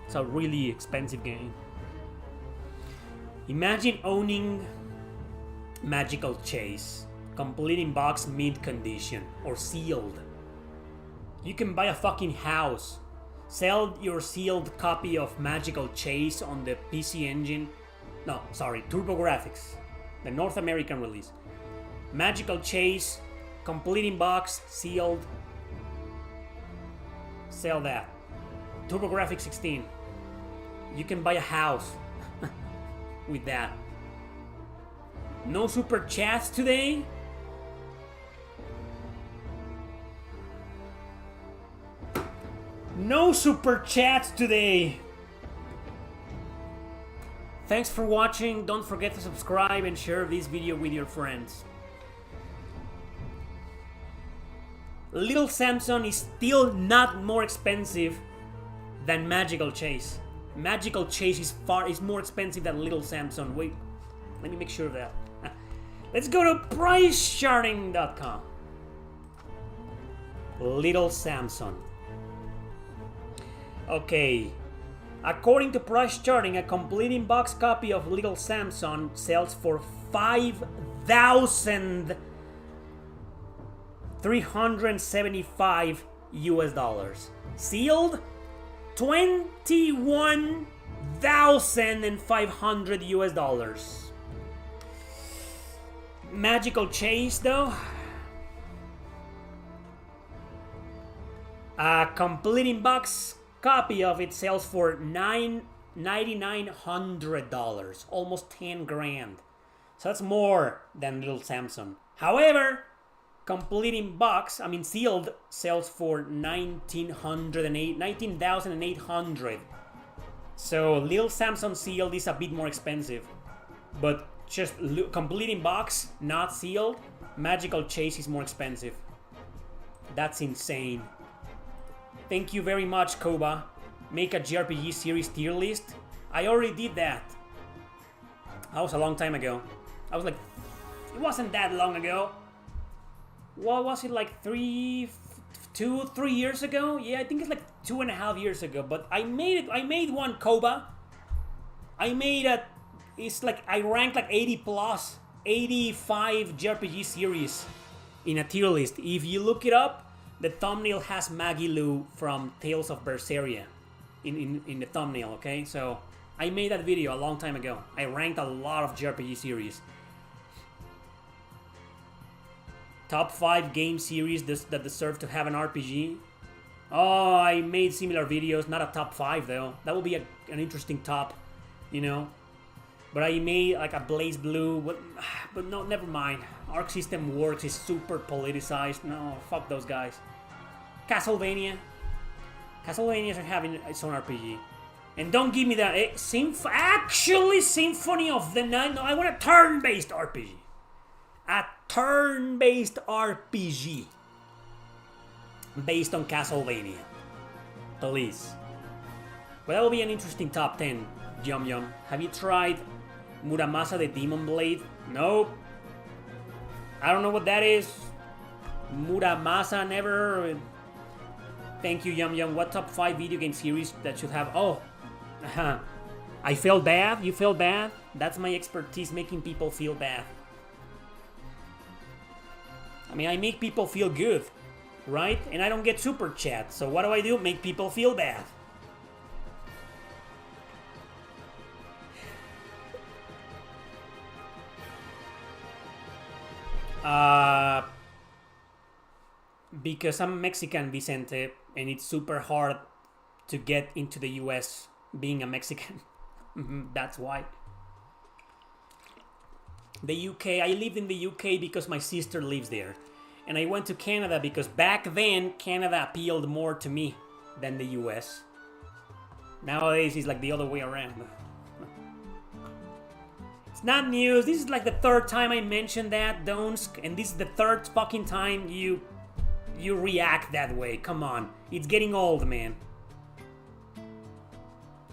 It's a really expensive game. Imagine owning Magical Chase, complete in box mint condition, or sealed. You can buy a fucking house. Sell your sealed copy of Magical Chase on the PC Engine. No, sorry, TurboGrafx. The North American release. Magical Chase, complete in box, sealed. Sell that. TurboGrafx 16. You can buy a house with that. No super chats today? No super chats today! Thanks for watching, don't forget to subscribe and share this video with your friends. Little Samson is still not more expensive than Magical Chase. Magical Chase is more expensive than Little Samson. Wait, let me make sure of that. Let's go to pricecharting.com. Little Samson. Okay, According to Price Charting, a complete in-box copy of Little Samson sells for $5,375 US. Sealed, $21,500 US. Magical Chase, though. A complete in-box copy of it sells for $9,900, almost 10 grand. So that's more than Little Samson. However, complete in box, I mean sealed, sells for $19,800. So Little Samson sealed is a bit more expensive, but just complete in box, not sealed, Magical Chase is more expensive. That's insane. Thank you very much, Koba. Make a JRPG series tier list. I already did that. That was a long time ago. I was like, it wasn't that long ago. What was it, like 3 years ago? Yeah, I think it's like 2.5 years ago. But I made it. I made one, Koba. I made a. It's like I ranked like 80 plus, 85 JRPG series in a tier list. If you look it up. The thumbnail has Maggie Lou from Tales of Berseria in the thumbnail, okay? So, I made that video a long time ago. I ranked a lot of JRPG series. Top 5 game series that deserve to have an RPG. Oh, I made similar videos. Not a top 5, though. That would be an interesting top, you know? But I made like a Blaze Blue, but no, never mind. Arc System Works is super politicized. No, fuck those guys. Castlevania. Castlevania should have its own RPG. And don't give me that. Actually, Symphony of the Night. No, I want a turn-based RPG. A turn-based RPG. Based on Castlevania. Please. But that will be an interesting top 10, Yum Yum. Have you tried Muramasa the Demon Blade? Nope. I don't know what that is. Muramasa never. Thank you, Yum Yum. What top 5 video game series that should have? Oh, I felt bad. You felt bad. That's my expertise, making people feel bad. I mean, I make people feel good, right? And I don't get super chat. So what do? Make people feel bad. Because I'm Mexican, Vicente, and it's super hard to get into the US being a Mexican. That's why. The UK, I lived in the UK because my sister lives there. And I went to Canada because back then, Canada appealed more to me than the US. Nowadays, it's like the other way around. It's not news. This is like the 3rd time I mentioned that, Donsk. And this is the 3rd fucking time you react that way. Come on. It's getting old, man.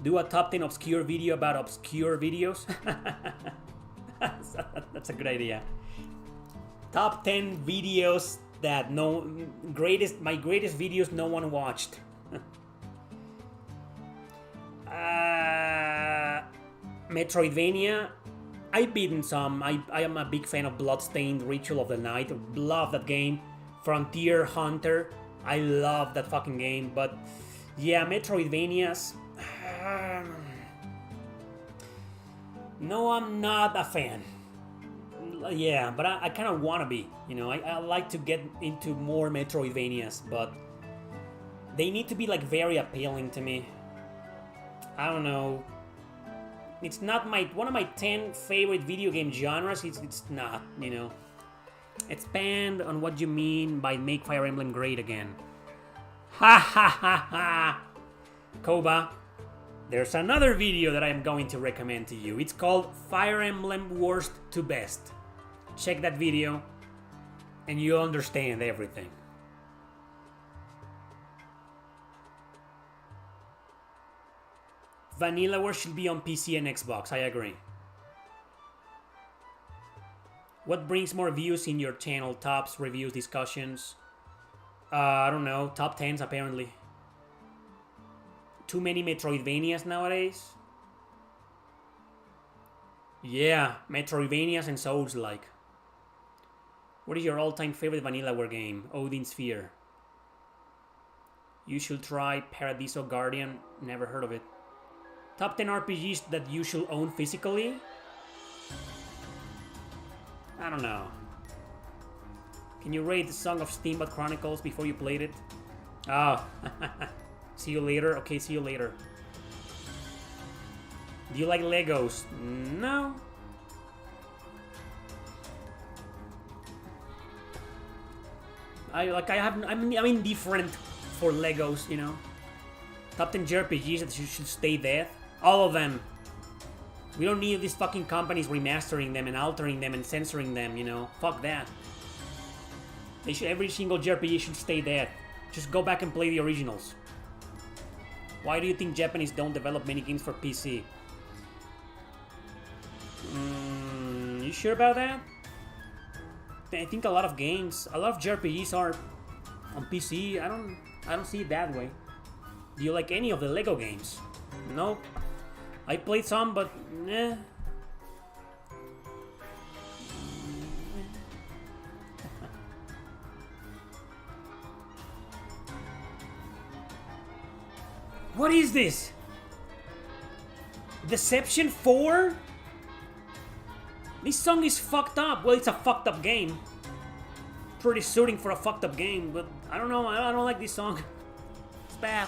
Do a top 10 obscure video about obscure videos. That's a good idea. Top 10 videos that my greatest videos no one watched. Metroidvania. I've beaten some. I am a big fan of Bloodstained Ritual of the Night. Love that game. Frontier Hunter. I love that fucking game. But yeah, Metroidvanias. No, I'm not a fan. Yeah, but I kind of want to be. You know, I like to get into more Metroidvanias, but they need to be like very appealing to me. I don't know. It's not one of my 10 favorite video game genres. It's not, you know. Expand on what you mean by make Fire Emblem great again. Ha ha ha ha! Koba, there's another video that I'm going to recommend to you. It's called Fire Emblem Worst to Best. Check that video and you'll understand everything. Vanillaware should be on PC and Xbox, I agree. What brings more views in your channel? Tops, reviews, discussions? I don't know. Top 10s apparently. too many Metroidvanias nowadays. Yeah, Metroidvanias and Souls-like. What is your all-time favorite Vanillaware game? Odin Sphere. You should try Paradiso Guardian. Never heard of it. Top 10 RPGs that you should own physically? I don't know. Can you rate the Song of Steamboat Chronicles before you played it? Oh. See you later? Okay, see you later. Do you like Legos? No. I'm indifferent for Legos, you know. Top 10 JRPGs that should stay dead. All of them. We don't need these fucking companies remastering them and altering them and censoring them, you know. Fuck that. They should, every single JRPG should stay dead. Just go back and play the originals. Why do you think Japanese don't develop many games for PC? You sure about that? I think a lot of games, a lot of JRPGs are on PC. I don't see it that way. Do you like any of the Lego games? Nope. I played some, but eh. What is this? Deception 4? This song is fucked up. Well, it's a fucked up game. Pretty suiting for a fucked up game, but I don't know. I don't like this song. It's bad.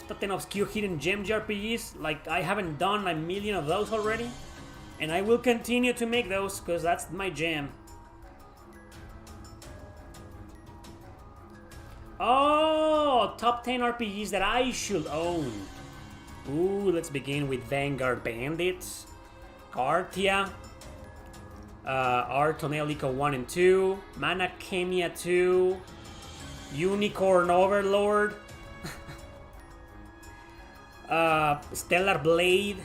Top 10 obscure hidden gem JRPGs. Like, I haven't done a million of those already. And I will continue to make those, because that's my jam. Oh, top 10 RPGs that I should own. Ooh, let's begin with Vanguard Bandits, Artia, Artonelico 1 and 2, Mana Chemia 2, Unicorn Overlord, Stellar Blade,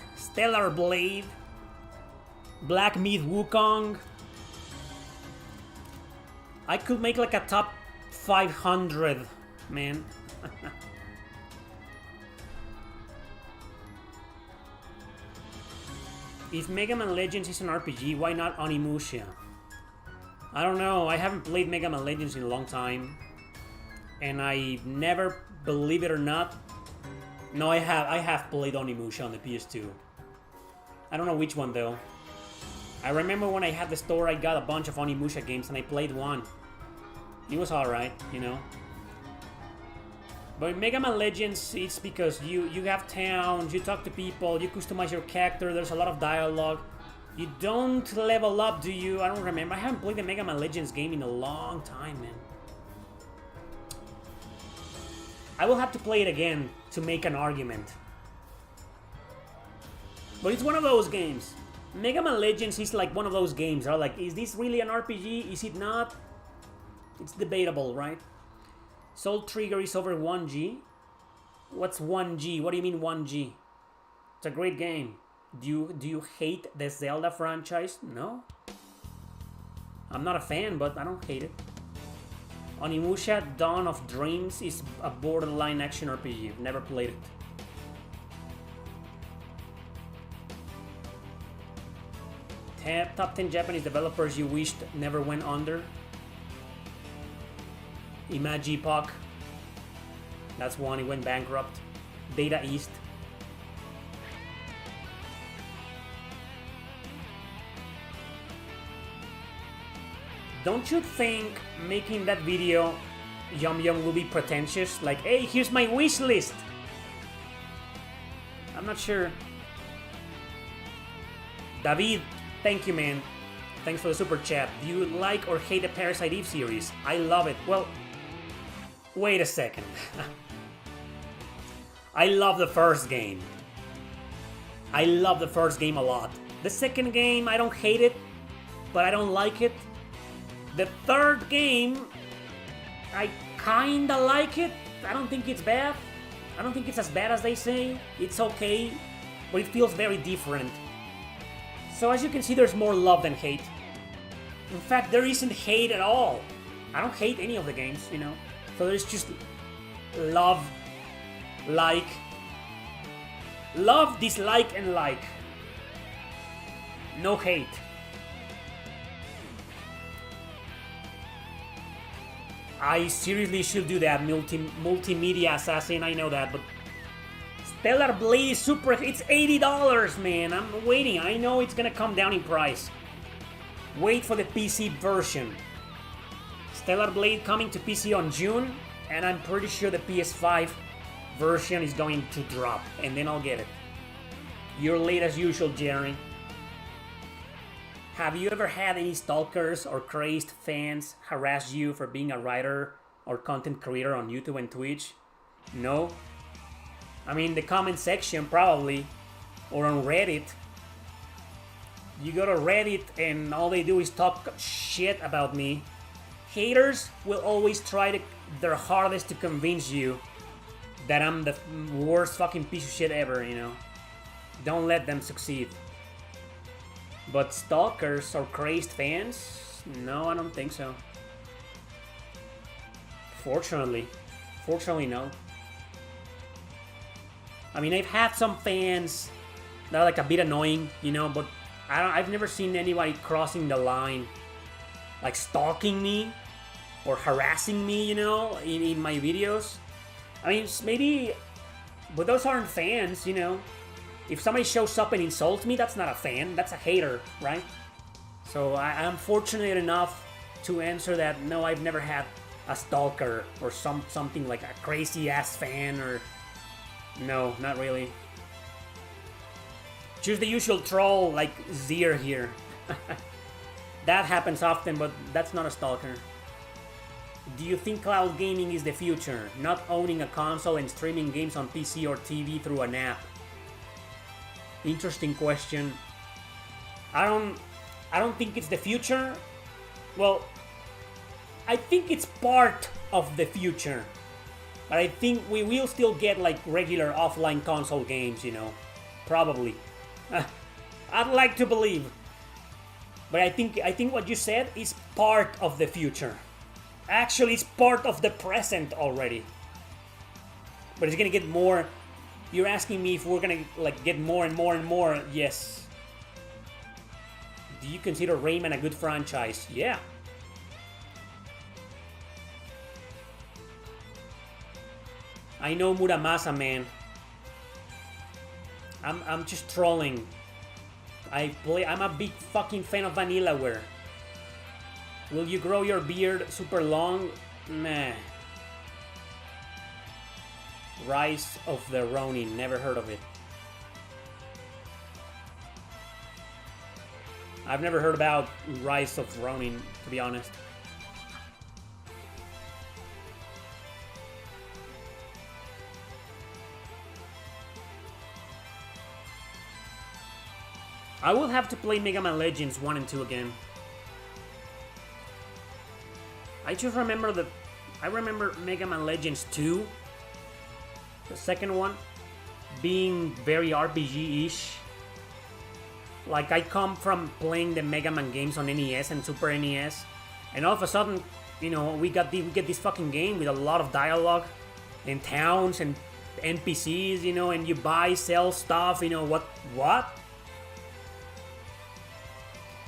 Black Myth Wukong. I could make like a top 500, man. If Mega Man Legends is an RPG, why not Onimusha? I don't know, I haven't played Mega Man Legends in a long time. And I never, believe it or not... No, I have played Onimusha on the PS2. I don't know which one though. I remember when I had the store, I got a bunch of Onimusha games and I played one. It was alright, you know. But in Mega Man Legends, it's because you have towns, you talk to people, you customize your character, there's a lot of dialogue. You don't level up, do you? I don't remember. I haven't played the Mega Man Legends game in a long time, man. I will have to play it again to make an argument. But it's one of those games. Mega Man Legends is like one of those games. Are like, is this really an RPG? Is it not? It's debatable, right? Soul Trigger is over 1G. What's 1G? What do you mean 1G? It's a great game. Do you hate the Zelda franchise? No. I'm not a fan, but I don't hate it. Onimusha Dawn of Dreams is a borderline action RPG. Never played it. Top 10 Japanese developers you wished never went under. Imagipoc. That's one, it went bankrupt. Data East. Don't you think making that video, Yum Yum, will be pretentious? Like, hey, here's my wish list. I'm not sure. David, thank you, man. Thanks for the super chat. Do you like or hate the Parasite Eve series? I love it. Well, wait a second. I love the first game. I love the first game a lot. The second game, I don't hate it, but I don't like it. The third game, I kinda like it. I don't think it's bad. I don't think it's as bad as they say. It's okay, but it feels very different. So as you can see, there's more love than hate. In fact, there isn't hate at all. I don't hate any of the games, you know. So there's just love Like. Love, dislike, and like. No hate. I seriously should do that, multimedia assassin, I know that, but Stellar Blade is super, it's $80, man. I'm waiting, I know it's gonna come down in price. Wait for the PC version. Stellar Blade coming to PC on June, and I'm pretty sure the PS5 version is going to drop, and then I'll get it. You're late as usual, Jerry. Have you ever had any stalkers or crazed fans harass you for being a writer or content creator on YouTube and Twitch? No? I mean, the comment section probably, or on Reddit. You go to Reddit and all they do is talk shit about me. Haters will always try their hardest to convince you that I'm the worst fucking piece of shit ever, you know? Don't let them succeed. But stalkers or crazed fans? No, I don't think so. Fortunately, no. I mean, I've had some fans that are like a bit annoying, you know, but I've never seen anybody crossing the line, like stalking me or harassing me, you know, in my videos. I mean, maybe, but those aren't fans, you know. If somebody shows up and insults me, that's not a fan, that's a hater, right? So I'm fortunate enough to answer that, no, I've never had a stalker or something like a crazy ass fan or... No, not really. Just the usual troll like Zier here. That happens often, but that's not a stalker. Do you think cloud gaming is the future? Not owning a console and streaming games on PC or TV through an app? Interesting question. I don't think it's the future. Well, I think it's part of the future. But I think we will still get like regular offline console games, you know. Probably. I'd like to believe. But I think what you said is part of the future. Actually, it's part of the present already. But it's gonna get more. You're asking me if we're gonna like get more and more and more. Yes. Do you consider Rayman a good franchise? Yeah. I know Muramasa, man. I'm just trolling. I'm a big fucking fan of Vanillaware. Will you grow your beard super long? Nah. Rise of the Ronin, never heard of it. I've never heard about Rise of Ronin, to be honest. I will have to play Mega Man Legends 1 and 2 again. I just remember I remember Mega Man Legends 2, the second one, being very RPG-ish. Like, I come from playing the Mega Man games on NES and Super NES, and all of a sudden, you know, we get this fucking game with a lot of dialogue, and towns, and NPCs, you know, and you buy, sell stuff, you know, what?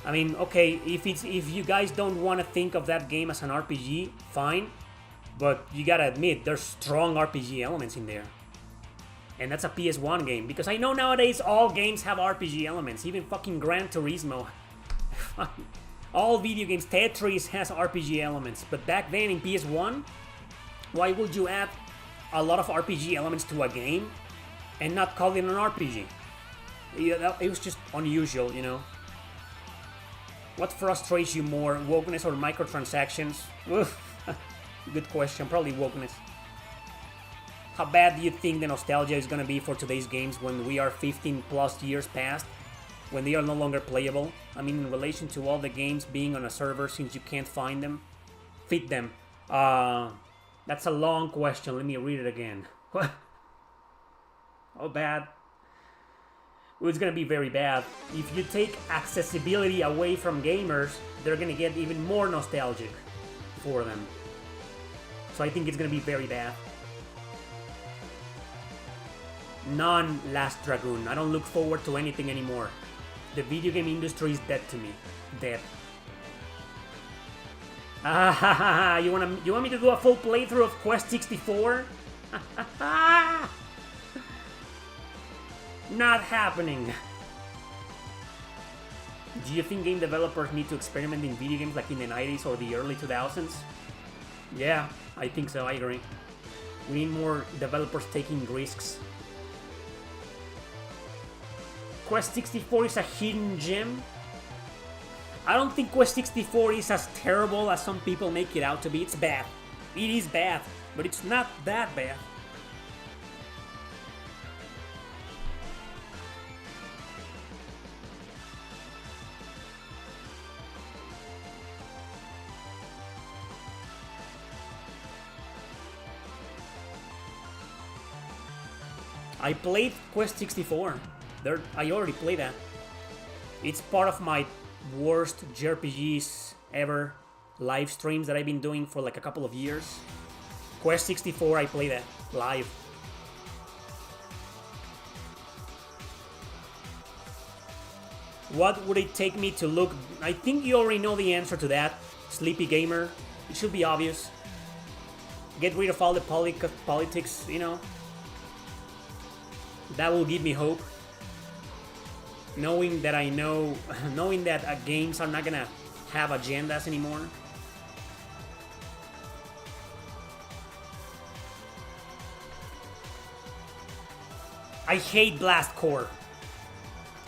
I mean, okay, if you guys don't want to think of that game as an RPG, fine. But you gotta admit, there's strong RPG elements in there. And that's a PS1 game. Because I know nowadays all games have RPG elements. Even fucking Gran Turismo. All video games, Tetris has RPG elements. But back then in PS1, why would you add a lot of RPG elements to a game and not call it an RPG? It was just unusual, you know. What frustrates you more, wokeness or microtransactions? Good question, probably wokeness. How bad do you think the nostalgia is gonna be for today's games when we are 15 plus years past? When they are no longer playable? I mean, in relation to all the games being on a server since you can't find them? Fit them. That's a long question, let me read it again. How bad? Well, it's gonna be very bad. If you take accessibility away from gamers, they're gonna get even more nostalgic for them. So I think it's gonna be very bad. None, Last Dragoon. I don't look forward to anything anymore. The video game industry is dead to me. Dead. Ah ha ha ha! You want me to do a full playthrough of Quest 64? Not happening. Do you think game developers need to experiment in video games like in the 90s or the early 2000s? Yeah, I think so, I agree. We need more developers taking risks. Quest 64 is a hidden gem. I don't think Quest 64 is as terrible as some people make it out to be. It's bad. It is bad, but it's not that bad. I played Quest 64. I already played that. It's part of my worst JRPGs ever live streams that I've been doing for like a couple of years. Quest 64, I played that live. What would it take me to look? I think you already know the answer to that. Sleepy gamer. It should be obvious. Get rid of all the politics, you know. That will give me hope. Knowing that knowing that games are not gonna have agendas anymore. I hate Blast Core.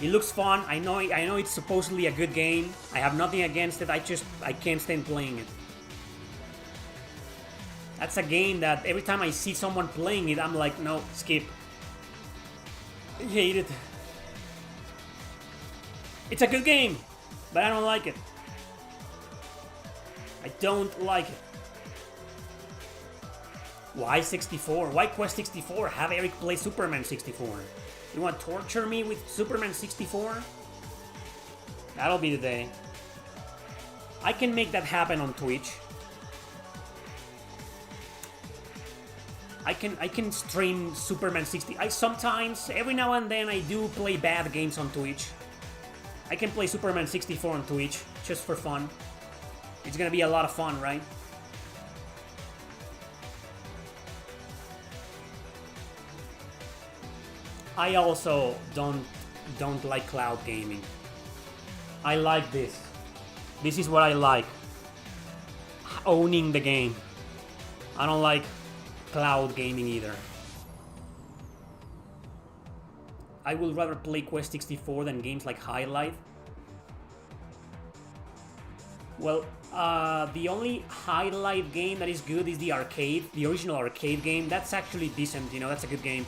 It looks fun. I know it's supposedly a good game. I have nothing against it. I can't stand playing it. That's a game that every time I see someone playing it, I'm like, no, skip. I hate it. It's a good game, but I don't like it. I don't like it. Why 64? Why Quest 64? Have Eric play Superman 64. You want to torture me with Superman 64? That'll be the day. I can make that happen on Twitch. I can stream Superman 60. Sometimes, every now and then, I do play bad games on Twitch. I can play Superman 64 on Twitch, just for fun. It's gonna be a lot of fun, right? I also don't like cloud gaming. I like this. This is what I like. Owning the game. I don't like cloud gaming either. I would rather play Quest 64 than games like High Life. Well, the only High Life game that is good is the arcade, the original arcade game. That's actually decent, you know, that's a good game.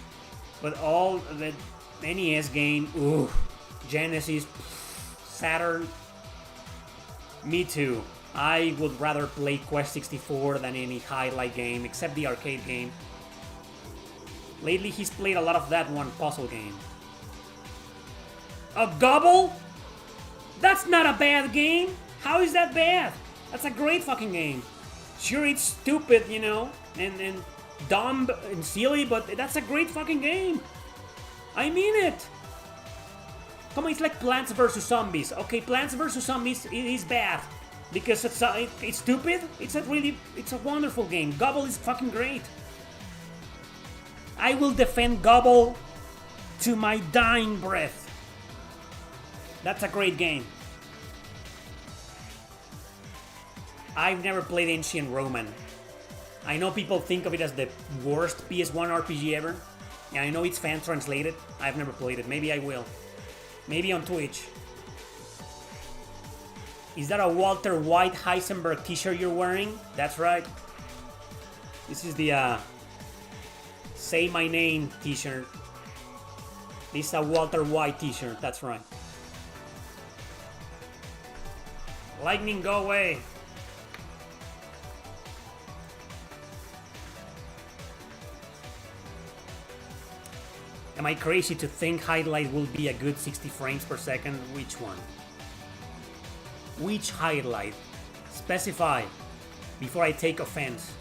But all the NES game, ooh, Genesis, Saturn, me too. I would rather play Quest 64 than any High Life game, except the arcade game. Lately, he's played a lot of that one puzzle game. A Gobble? That's not a bad game. How is that bad? That's a great fucking game. Sure, it's stupid, you know, and dumb and silly, but that's a great fucking game. I mean it. Come on, it's like Plants vs. Zombies. Okay, Plants vs. Zombies is bad because it's stupid. It's a wonderful game. Gobble is fucking great. I will defend Gobble to my dying breath. That's a great game. I've never played Ancient Roman. I know people think of it as the worst PS1 RPG ever. And I know it's fan translated. I've never played it. Maybe I will. Maybe on Twitch. Is that a Walter White Heisenberg t-shirt you're wearing? That's right. This is the Say My Name t-shirt. This is a Walter White t-shirt. That's right. Lightning, go away. Am I crazy to think highlight will be a good 60 frames per second? Which one? Which highlight? Specify before I take offense.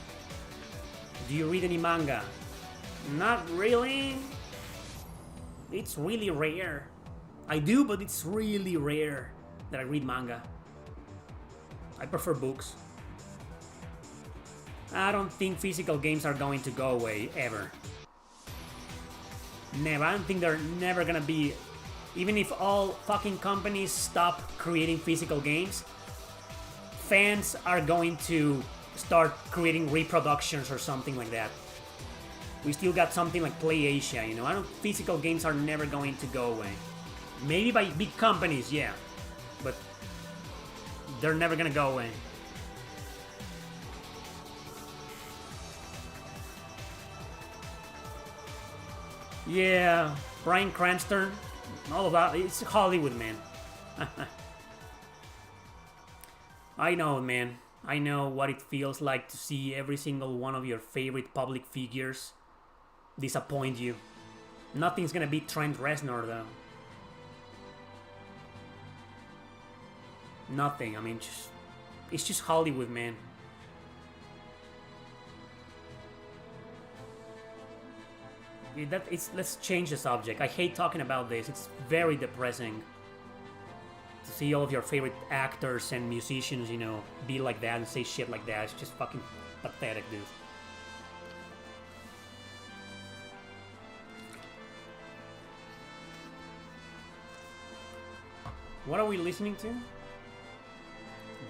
Do you read any manga? Not really. it's really rare. I do, but it's really rare that I read manga. I prefer books. I don't think physical games are going to go away, ever. Never. I don't think they're never gonna be... Even if all fucking companies stop creating physical games, fans are going to start creating reproductions or something like that. We still got something like Play Asia, you know? I don't... Physical games are never going to go away. Maybe by big companies, yeah. But they're never gonna go away. Yeah, Bryan Cranston, all of that. It's Hollywood, man. I know, man. I know what it feels like to see every single one of your favorite public figures disappoint you. Nothing's gonna beat Trent Reznor, though. Nothing. I mean, it's just Hollywood, man. Let's change the subject. I hate talking about this. It's very depressing to see all of your favorite actors and musicians, you know, be like that and say shit like that. It's just fucking pathetic, dude. What are we listening to?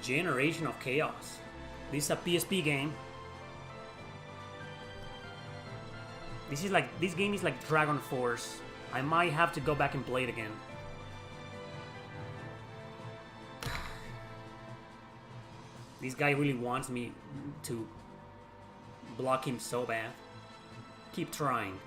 Generation of Chaos. This is a PSP game. This game is like Dragon Force. I might have to go back and play it again. This guy really wants me to block him so bad. Keep trying.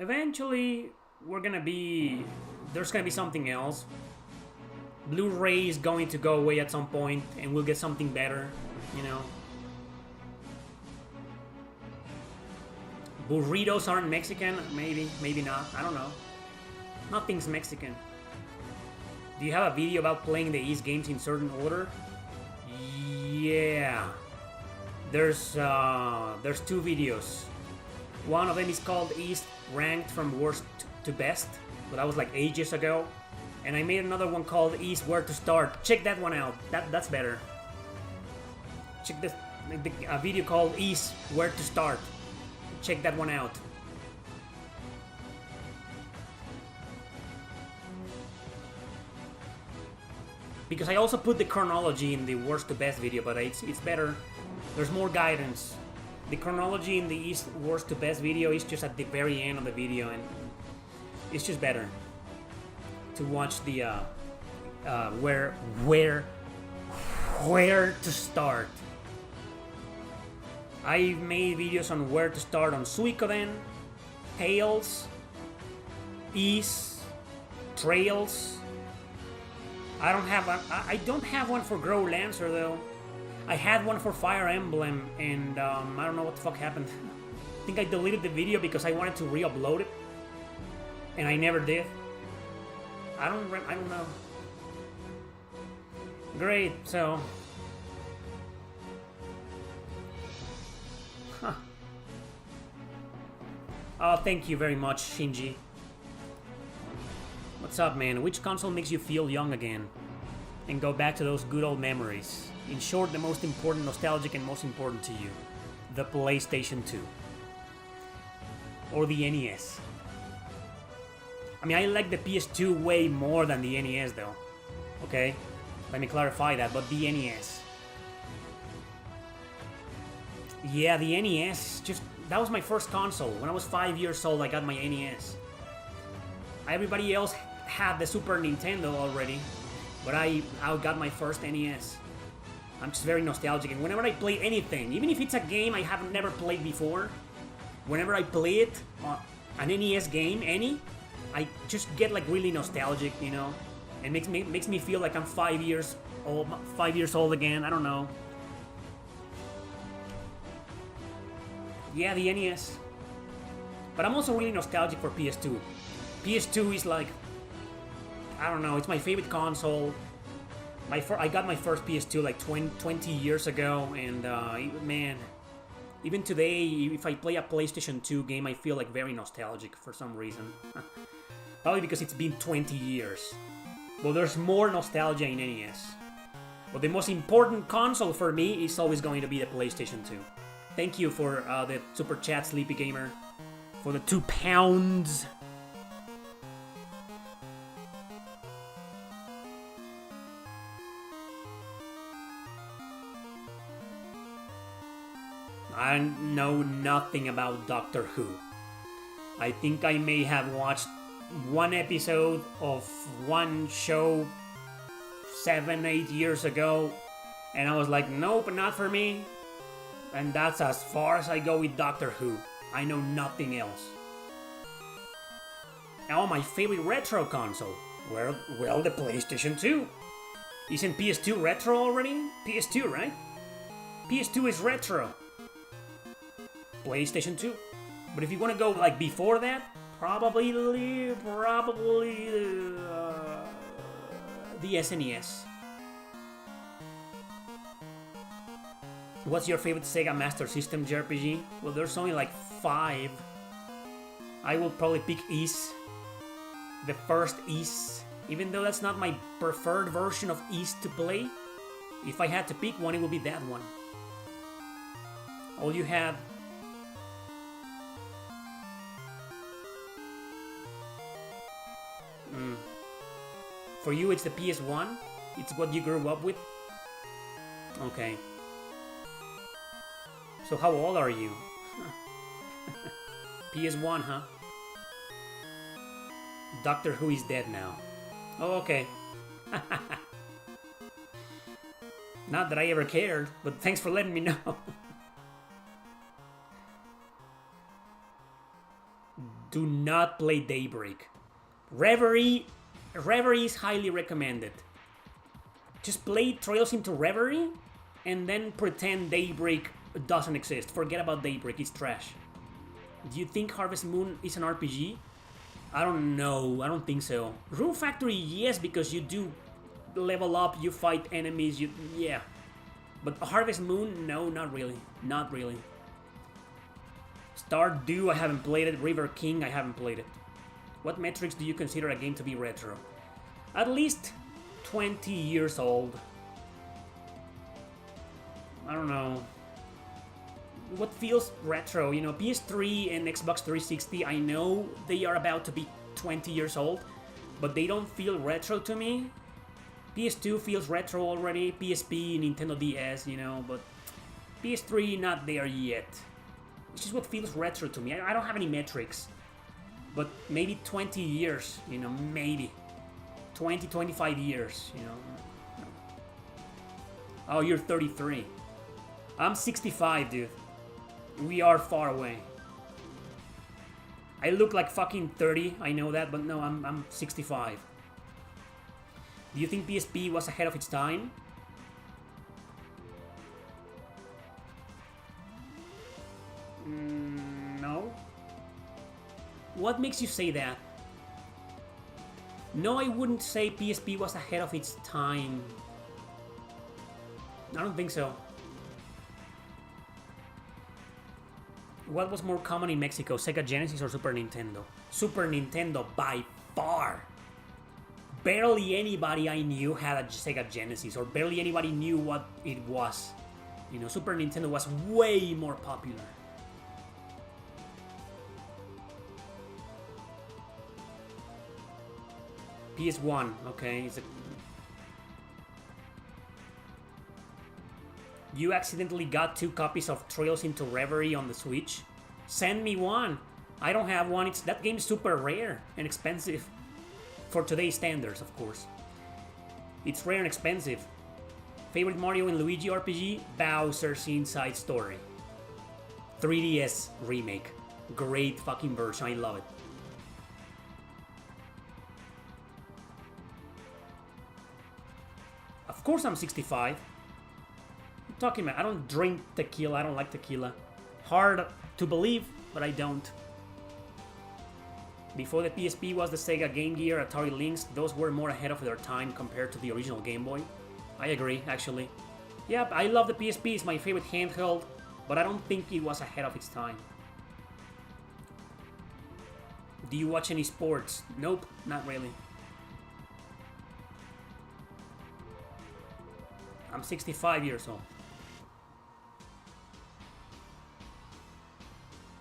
Eventually, there's gonna be something else. Blu-ray is going to go away at some point, and we'll get something better, you know. Burritos aren't Mexican? Maybe, maybe not. I don't know. Nothing's Mexican. Do you have a video about playing the East games in certain order? Yeah. There's two videos. One of them is called East Ranked from Worst to Best, but that was like ages ago. And I made another one called East Where to Start. Check that one out. That's better. Check this a video called East Where to Start. Check that one out. Because I also put the chronology in the worst to best video, but it's better. There's more guidance. The chronology in the East worst to best video is just at the very end of the video, and it's just better to watch the where to start. I've made videos on where to start on Suikoden, Tales, East, Trails. I don't have one for Grow Lancer though. I had one for Fire Emblem, and I don't know what the fuck happened. I think I deleted the video because I wanted to re-upload it, and I never did. I don't know. Great, so... Huh. Oh, thank you very much, Shinji. What's up, man? Which console makes you feel young again? And go back to those good old memories. In short, the most important, nostalgic, and most important to you. The PlayStation 2. Or the NES. I mean, I like the PS2 way more than the NES, though. Okay? Let me clarify that, but the NES. Yeah, the NES, that was my first console. When I was 5 years old, I got my NES. Everybody else had the Super Nintendo already, but I got my first NES. I'm just very nostalgic, and whenever I play anything, even if it's a game I have never played before, whenever I play it, an NES game, I just get like really nostalgic, you know, and makes me feel like I'm 5 years old again. I don't know. Yeah, the NES. But I'm also really nostalgic for PS2. PS2 is like, I don't know, it's my favorite console. I got my first PS2 like 20 years ago, and man, even today, if I play a PlayStation 2 game, I feel like very nostalgic for some reason. Probably because it's been 20 years. Well, there's more nostalgia in NES. But the most important console for me is always going to be the PlayStation 2. Thank you for the super chat, Sleepy Gamer, for the £2. I know nothing about Doctor Who. I think I may have watched one episode of one show 7-8 years ago, and I was like, nope, not for me. And that's as far as I go with Doctor Who. I know nothing else. Oh, my favorite retro console. Well, the PlayStation 2. Isn't PS2 retro already? PS2, right? PS2 is retro. PlayStation 2. But if you want to go like before that, probably the SNES. What's your favorite Sega Master System JRPG? Well, there's only like 5. I will probably pick Ys. The first Ys. Even though that's not my preferred version of Ys to play. If I had to pick one, it would be that one. All you have... For you, it's the PS1? It's what you grew up with? Okay. So how old are you? PS1, huh? Doctor Who is dead now. Oh, okay. Not that I ever cared, but thanks for letting me know. Do not play Daybreak. Reverie is highly recommended. Just play Trails into Reverie and then pretend Daybreak doesn't exist. Forget about Daybreak, it's trash. Do you think Harvest Moon is an RPG? I don't know, I don't think so. Rune Factory, yes, because you do level up, you fight enemies, yeah. But Harvest Moon, no, not really. Not really. Stardew, I haven't played it. River King, I haven't played it. What metrics do you consider a game to be retro? At least 20 years old. I don't know. What feels retro? You know, PS3 and Xbox 360, I know they are about to be 20 years old, but they don't feel retro to me. PS2 feels retro already, PSP, Nintendo DS, you know, but PS3 not there yet. It's just what feels retro to me. I don't have any metrics. But maybe 20 years, you know, maybe. 20, 25 years, you know. Oh, you're 33. I'm 65, dude. We are far away. I look like fucking 30, I know that, but no, I'm 65. Do you think PSP was ahead of its time? No. What makes you say that? No, I wouldn't say PSP was ahead of its time. I don't think so. What was more common in Mexico, Sega Genesis or Super Nintendo? Super Nintendo by far. Barely anybody I knew had a Sega Genesis, or barely anybody knew what it was. You know, Super Nintendo was way more popular. PS1, okay. You accidentally got 2 copies of Trails into Reverie on the Switch? Send me one. I don't have one. That game's super rare and expensive. For today's standards, of course. It's rare and expensive. Favorite Mario and Luigi RPG? Bowser's Inside Story. 3DS remake. Great fucking version. I love it. Of course I'm 65. I'm talking about, I don't drink tequila, I don't like tequila. Hard to believe, but I don't. Before the PSP was the Sega Game Gear, Atari Lynx, those were more ahead of their time compared to the original Game Boy. I agree, actually. Yeah, I love the PSP, it's my favorite handheld, but I don't think it was ahead of its time. Do you watch any sports? Nope, not really. I'm 65 years old.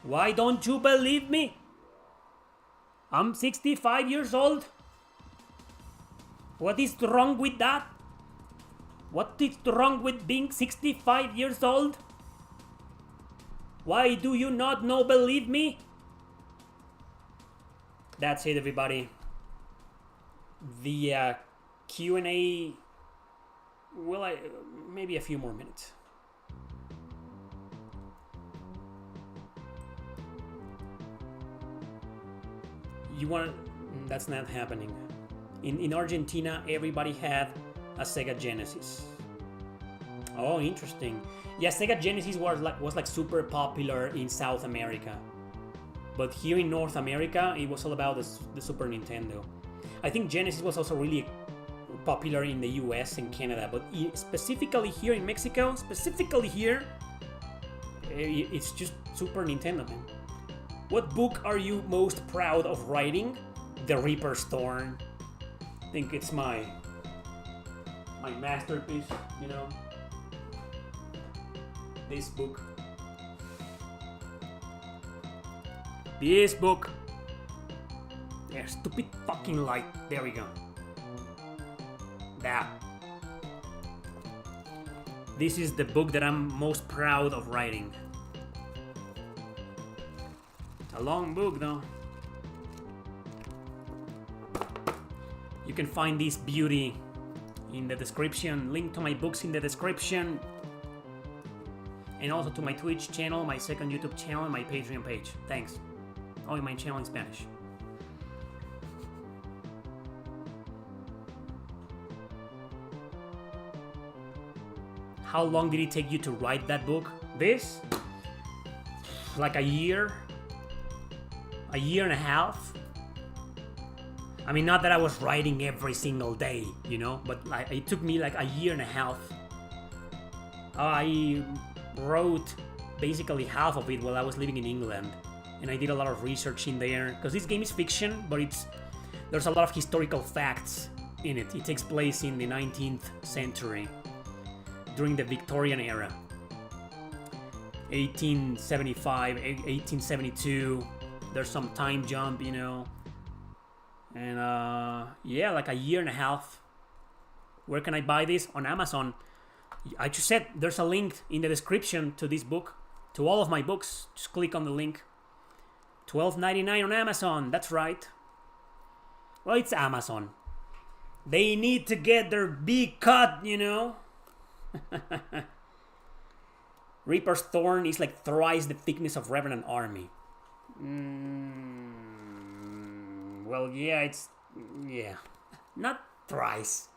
Why don't you believe me? I'm 65 years old. What is wrong with that? What is wrong with being 65 years old? Why do you not believe me? That's it, everybody. The Q&A, well, maybe a few more minutes. You want? That's not happening. In Argentina, everybody had a Sega Genesis. Oh, interesting. Yeah, Sega Genesis was like super popular in South America, but here in North America, it was all about the Super Nintendo. I think Genesis was also really popular in the US and Canada, but specifically here in Mexico, it's just Super Nintendo, man. What book are you most proud of writing? The Reaper's Thorn. I think it's my masterpiece, you know. This book. This book. Yeah, stupid fucking light. There we go. That. This is the book that I'm most proud of writing. It's a long book though. You can find this beauty in the description. Link to my books in the description. And also to my Twitch channel, my second YouTube channel, and my Patreon page. Thanks. Oh, my channel in Spanish. How long did it take you to write that book? This? Like a year? A year and a half? I mean, not that I was writing every single day, you know, but like, it took me like a year and a half. I wrote basically half of it while I was living in England, and I did a lot of research in there, because this game is fiction, but there's a lot of historical facts in it. It takes place in the 19th century, during the Victorian era. 1875, 1872, there's some time jump, you know. And yeah, like a year and a half. Where can I buy this? On Amazon. I just said there's a link in the description to this book, to all of my books. Just click on the link. $12.99 on Amazon. That's right. Well, it's Amazon. They need to get their big cut, you know. Reaper's Thorn is like thrice the thickness of Revenant Army. Well, yeah, not thrice.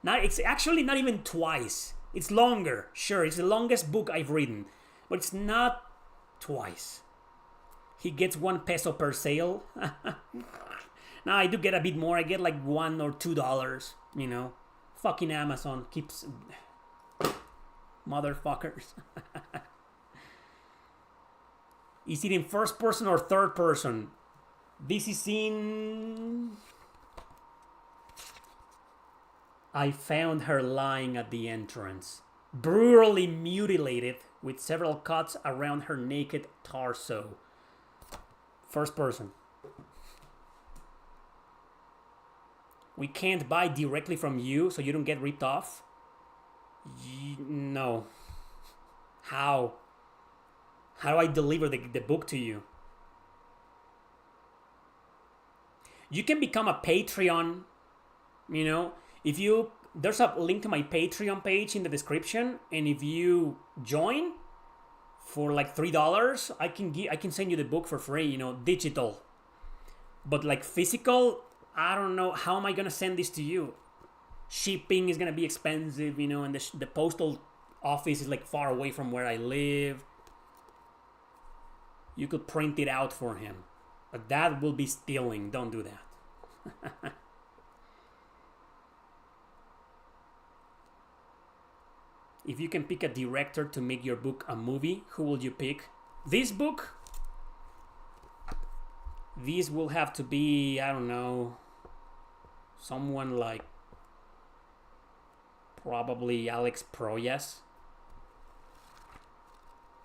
It's actually not even twice. It's longer. Sure, it's the longest book I've written, but it's not twice. He gets $1 per sale. Now I do get a bit more. I get like $1 or $2. You know, fucking Amazon keeps motherfuckers. Is it in first person or third person? This is in... I found her lying at the entrance, brutally mutilated with several cuts around her naked torso. First person. We can't buy directly from you so you don't get ripped off? No. How? How do I deliver the book to you? You can become a Patreon, you know. There's a link to my Patreon page in the description, and if you join for like $3, I can send you the book for free, you know, digital. But like physical, I don't know, how am I gonna send this to you? Shipping is gonna be expensive, you know, and the postal office is like far away from where I live. You could print it out for him, but that will be stealing. Don't do that. If you can pick a director to make your book a movie, who will you pick? This book? This will have to be, I don't know, someone like probably Alex Proyas.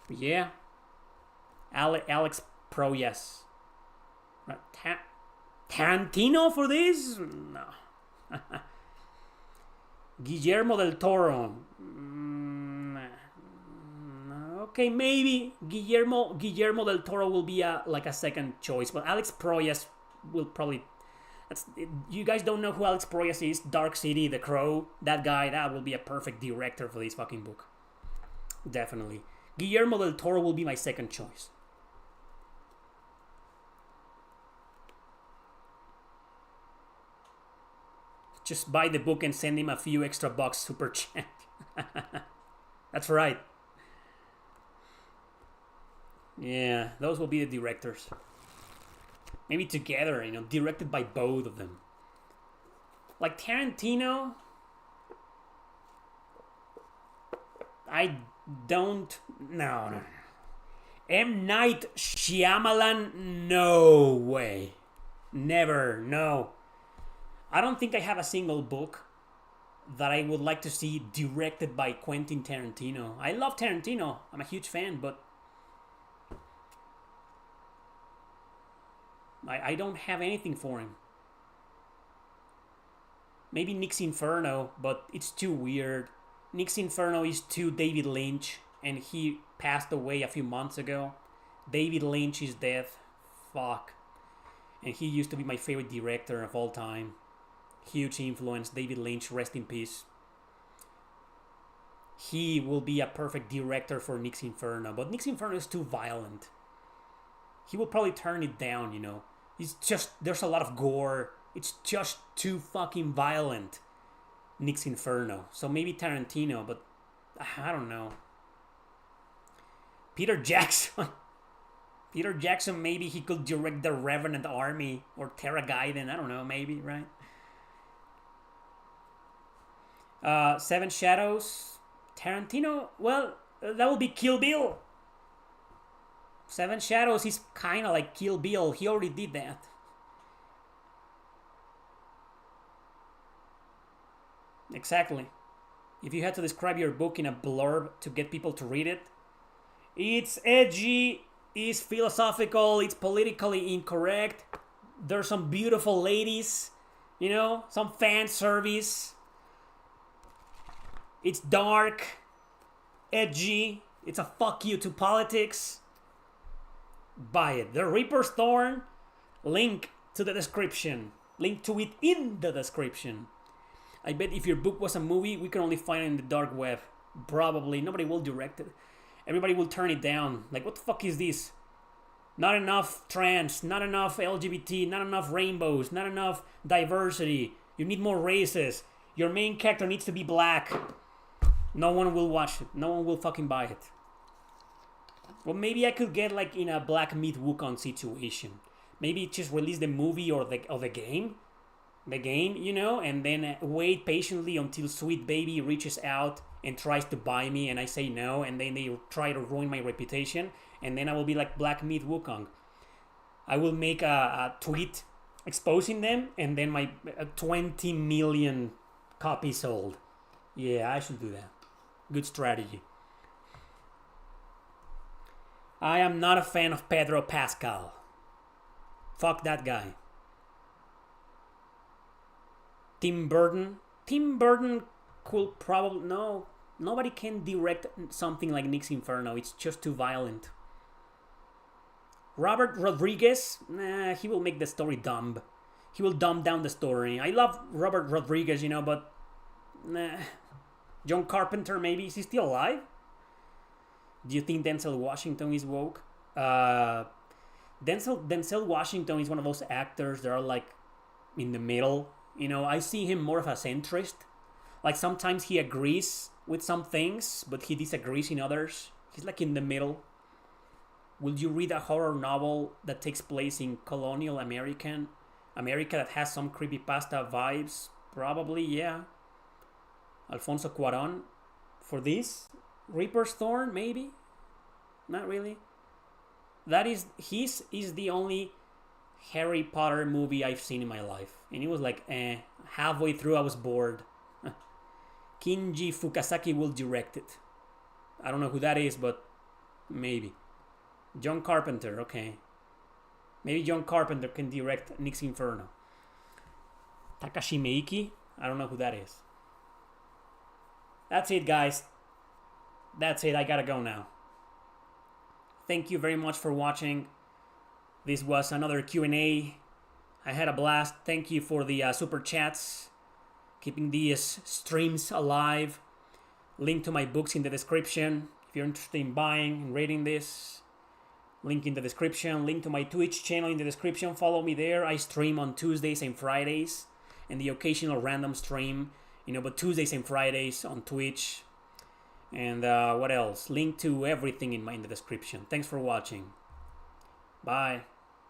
Yeah. Alex Proyas. Tarantino for this? No. Guillermo del Toro. Okay, maybe Guillermo del Toro will be a second choice, but Alex Proyas will probably. You guys don't know who Alex Proyas is? Dark City, The Crow, that guy. That will be a perfect director for this fucking book. Definitely. Guillermo del Toro will be my second choice. Just buy the book and send him a few extra bucks super chat. That's right. Yeah, those will be the directors. Maybe together, directed by both of them. Like Tarantino, I don't... No. M. Night Shyamalan, no way. Never, no. I don't think I have a single book that I would like to see directed by Quentin Tarantino. I love Tarantino. I'm a huge fan, but I don't have anything for him. Maybe Nick's Inferno, but it's too weird. Nick's Inferno is too David Lynch, and he passed away a few months ago. David Lynch is dead. Fuck. And he used to be my favorite director of all time. Huge influence. David Lynch, rest in peace. He will be a perfect director for Nick's Inferno, but Nick's Inferno is too violent. He will probably turn it down, It's just, there's a lot of gore. It's just too fucking violent. Nick's Inferno. So maybe Tarantino, but I don't know. Peter Jackson. Peter Jackson, maybe he could direct The Revenant Army or Terra Gaiden. I don't know, maybe, right? Seven Shadows. Tarantino, well, that will be Kill Bill. Seven Shadows is kind of like Kill Bill. He already did that. Exactly. If you had to describe your book in a blurb to get people to read it, it's edgy, it's philosophical, it's politically incorrect. There's some beautiful ladies, some fan service. It's dark, edgy, it's a fuck you to politics. Buy it. The Reaper's Thorn, link to the description. Link to it in the description. I bet if your book was a movie, we can only find it in the dark web. Probably. Nobody will direct it. Everybody will turn it down. Like, what the fuck is this? Not enough trans, not enough LGBT, not enough rainbows, not enough diversity. You need more races. Your main character needs to be black. No one will watch it. No one will fucking buy it. Well, maybe I could get like in a Black Myth Wukong situation. Maybe just release the movie or the game. The game, and then wait patiently until Sweet Baby reaches out and tries to buy me and I say no, and then they try to ruin my reputation, and then I will be like Black Myth Wukong. I will make a tweet exposing them, and then my 20 million copies sold. Yeah, I should do that. Good strategy. I am not a fan of Pedro Pascal. Fuck that guy. Tim Burton could probably... No, nobody can direct something like Nick's Inferno. It's just too violent. Robert Rodriguez, he will make the story dumb. He will dumb down the story. I love Robert Rodriguez, but... John Carpenter, maybe. Is he still alive? Do you think Denzel Washington is woke? Denzel Washington is one of those actors that are like in the middle. I see him more of a centrist. Like sometimes he agrees with some things, but he disagrees in others. He's like in the middle. Will you read a horror novel that takes place in colonial America that has some creepypasta vibes? Probably, yeah. Alfonso Cuarón. For this? Reaper's Thorn, maybe? Not really. That is, his is the only Harry Potter movie I've seen in my life. And it was like, halfway through I was bored. Kinji Fukasaki will direct it. I don't know who that is, but maybe. John Carpenter, okay. Maybe John Carpenter can direct Nick's Inferno. Takashi Meiki? I don't know who that is. That's it, guys. That's it. I gotta go now. Thank you very much for watching. This was another Q&A. I had a blast. Thank you for the super chats. Keeping these streams alive. Link to my books in the description. If you're interested in buying and reading this. Link in the description. Link to my Twitch channel in the description. Follow me there. I stream on Tuesdays and Fridays. And the occasional random stream. But Tuesdays and Fridays on Twitch. And what else? Link to everything in the description. Thanks for watching. Bye.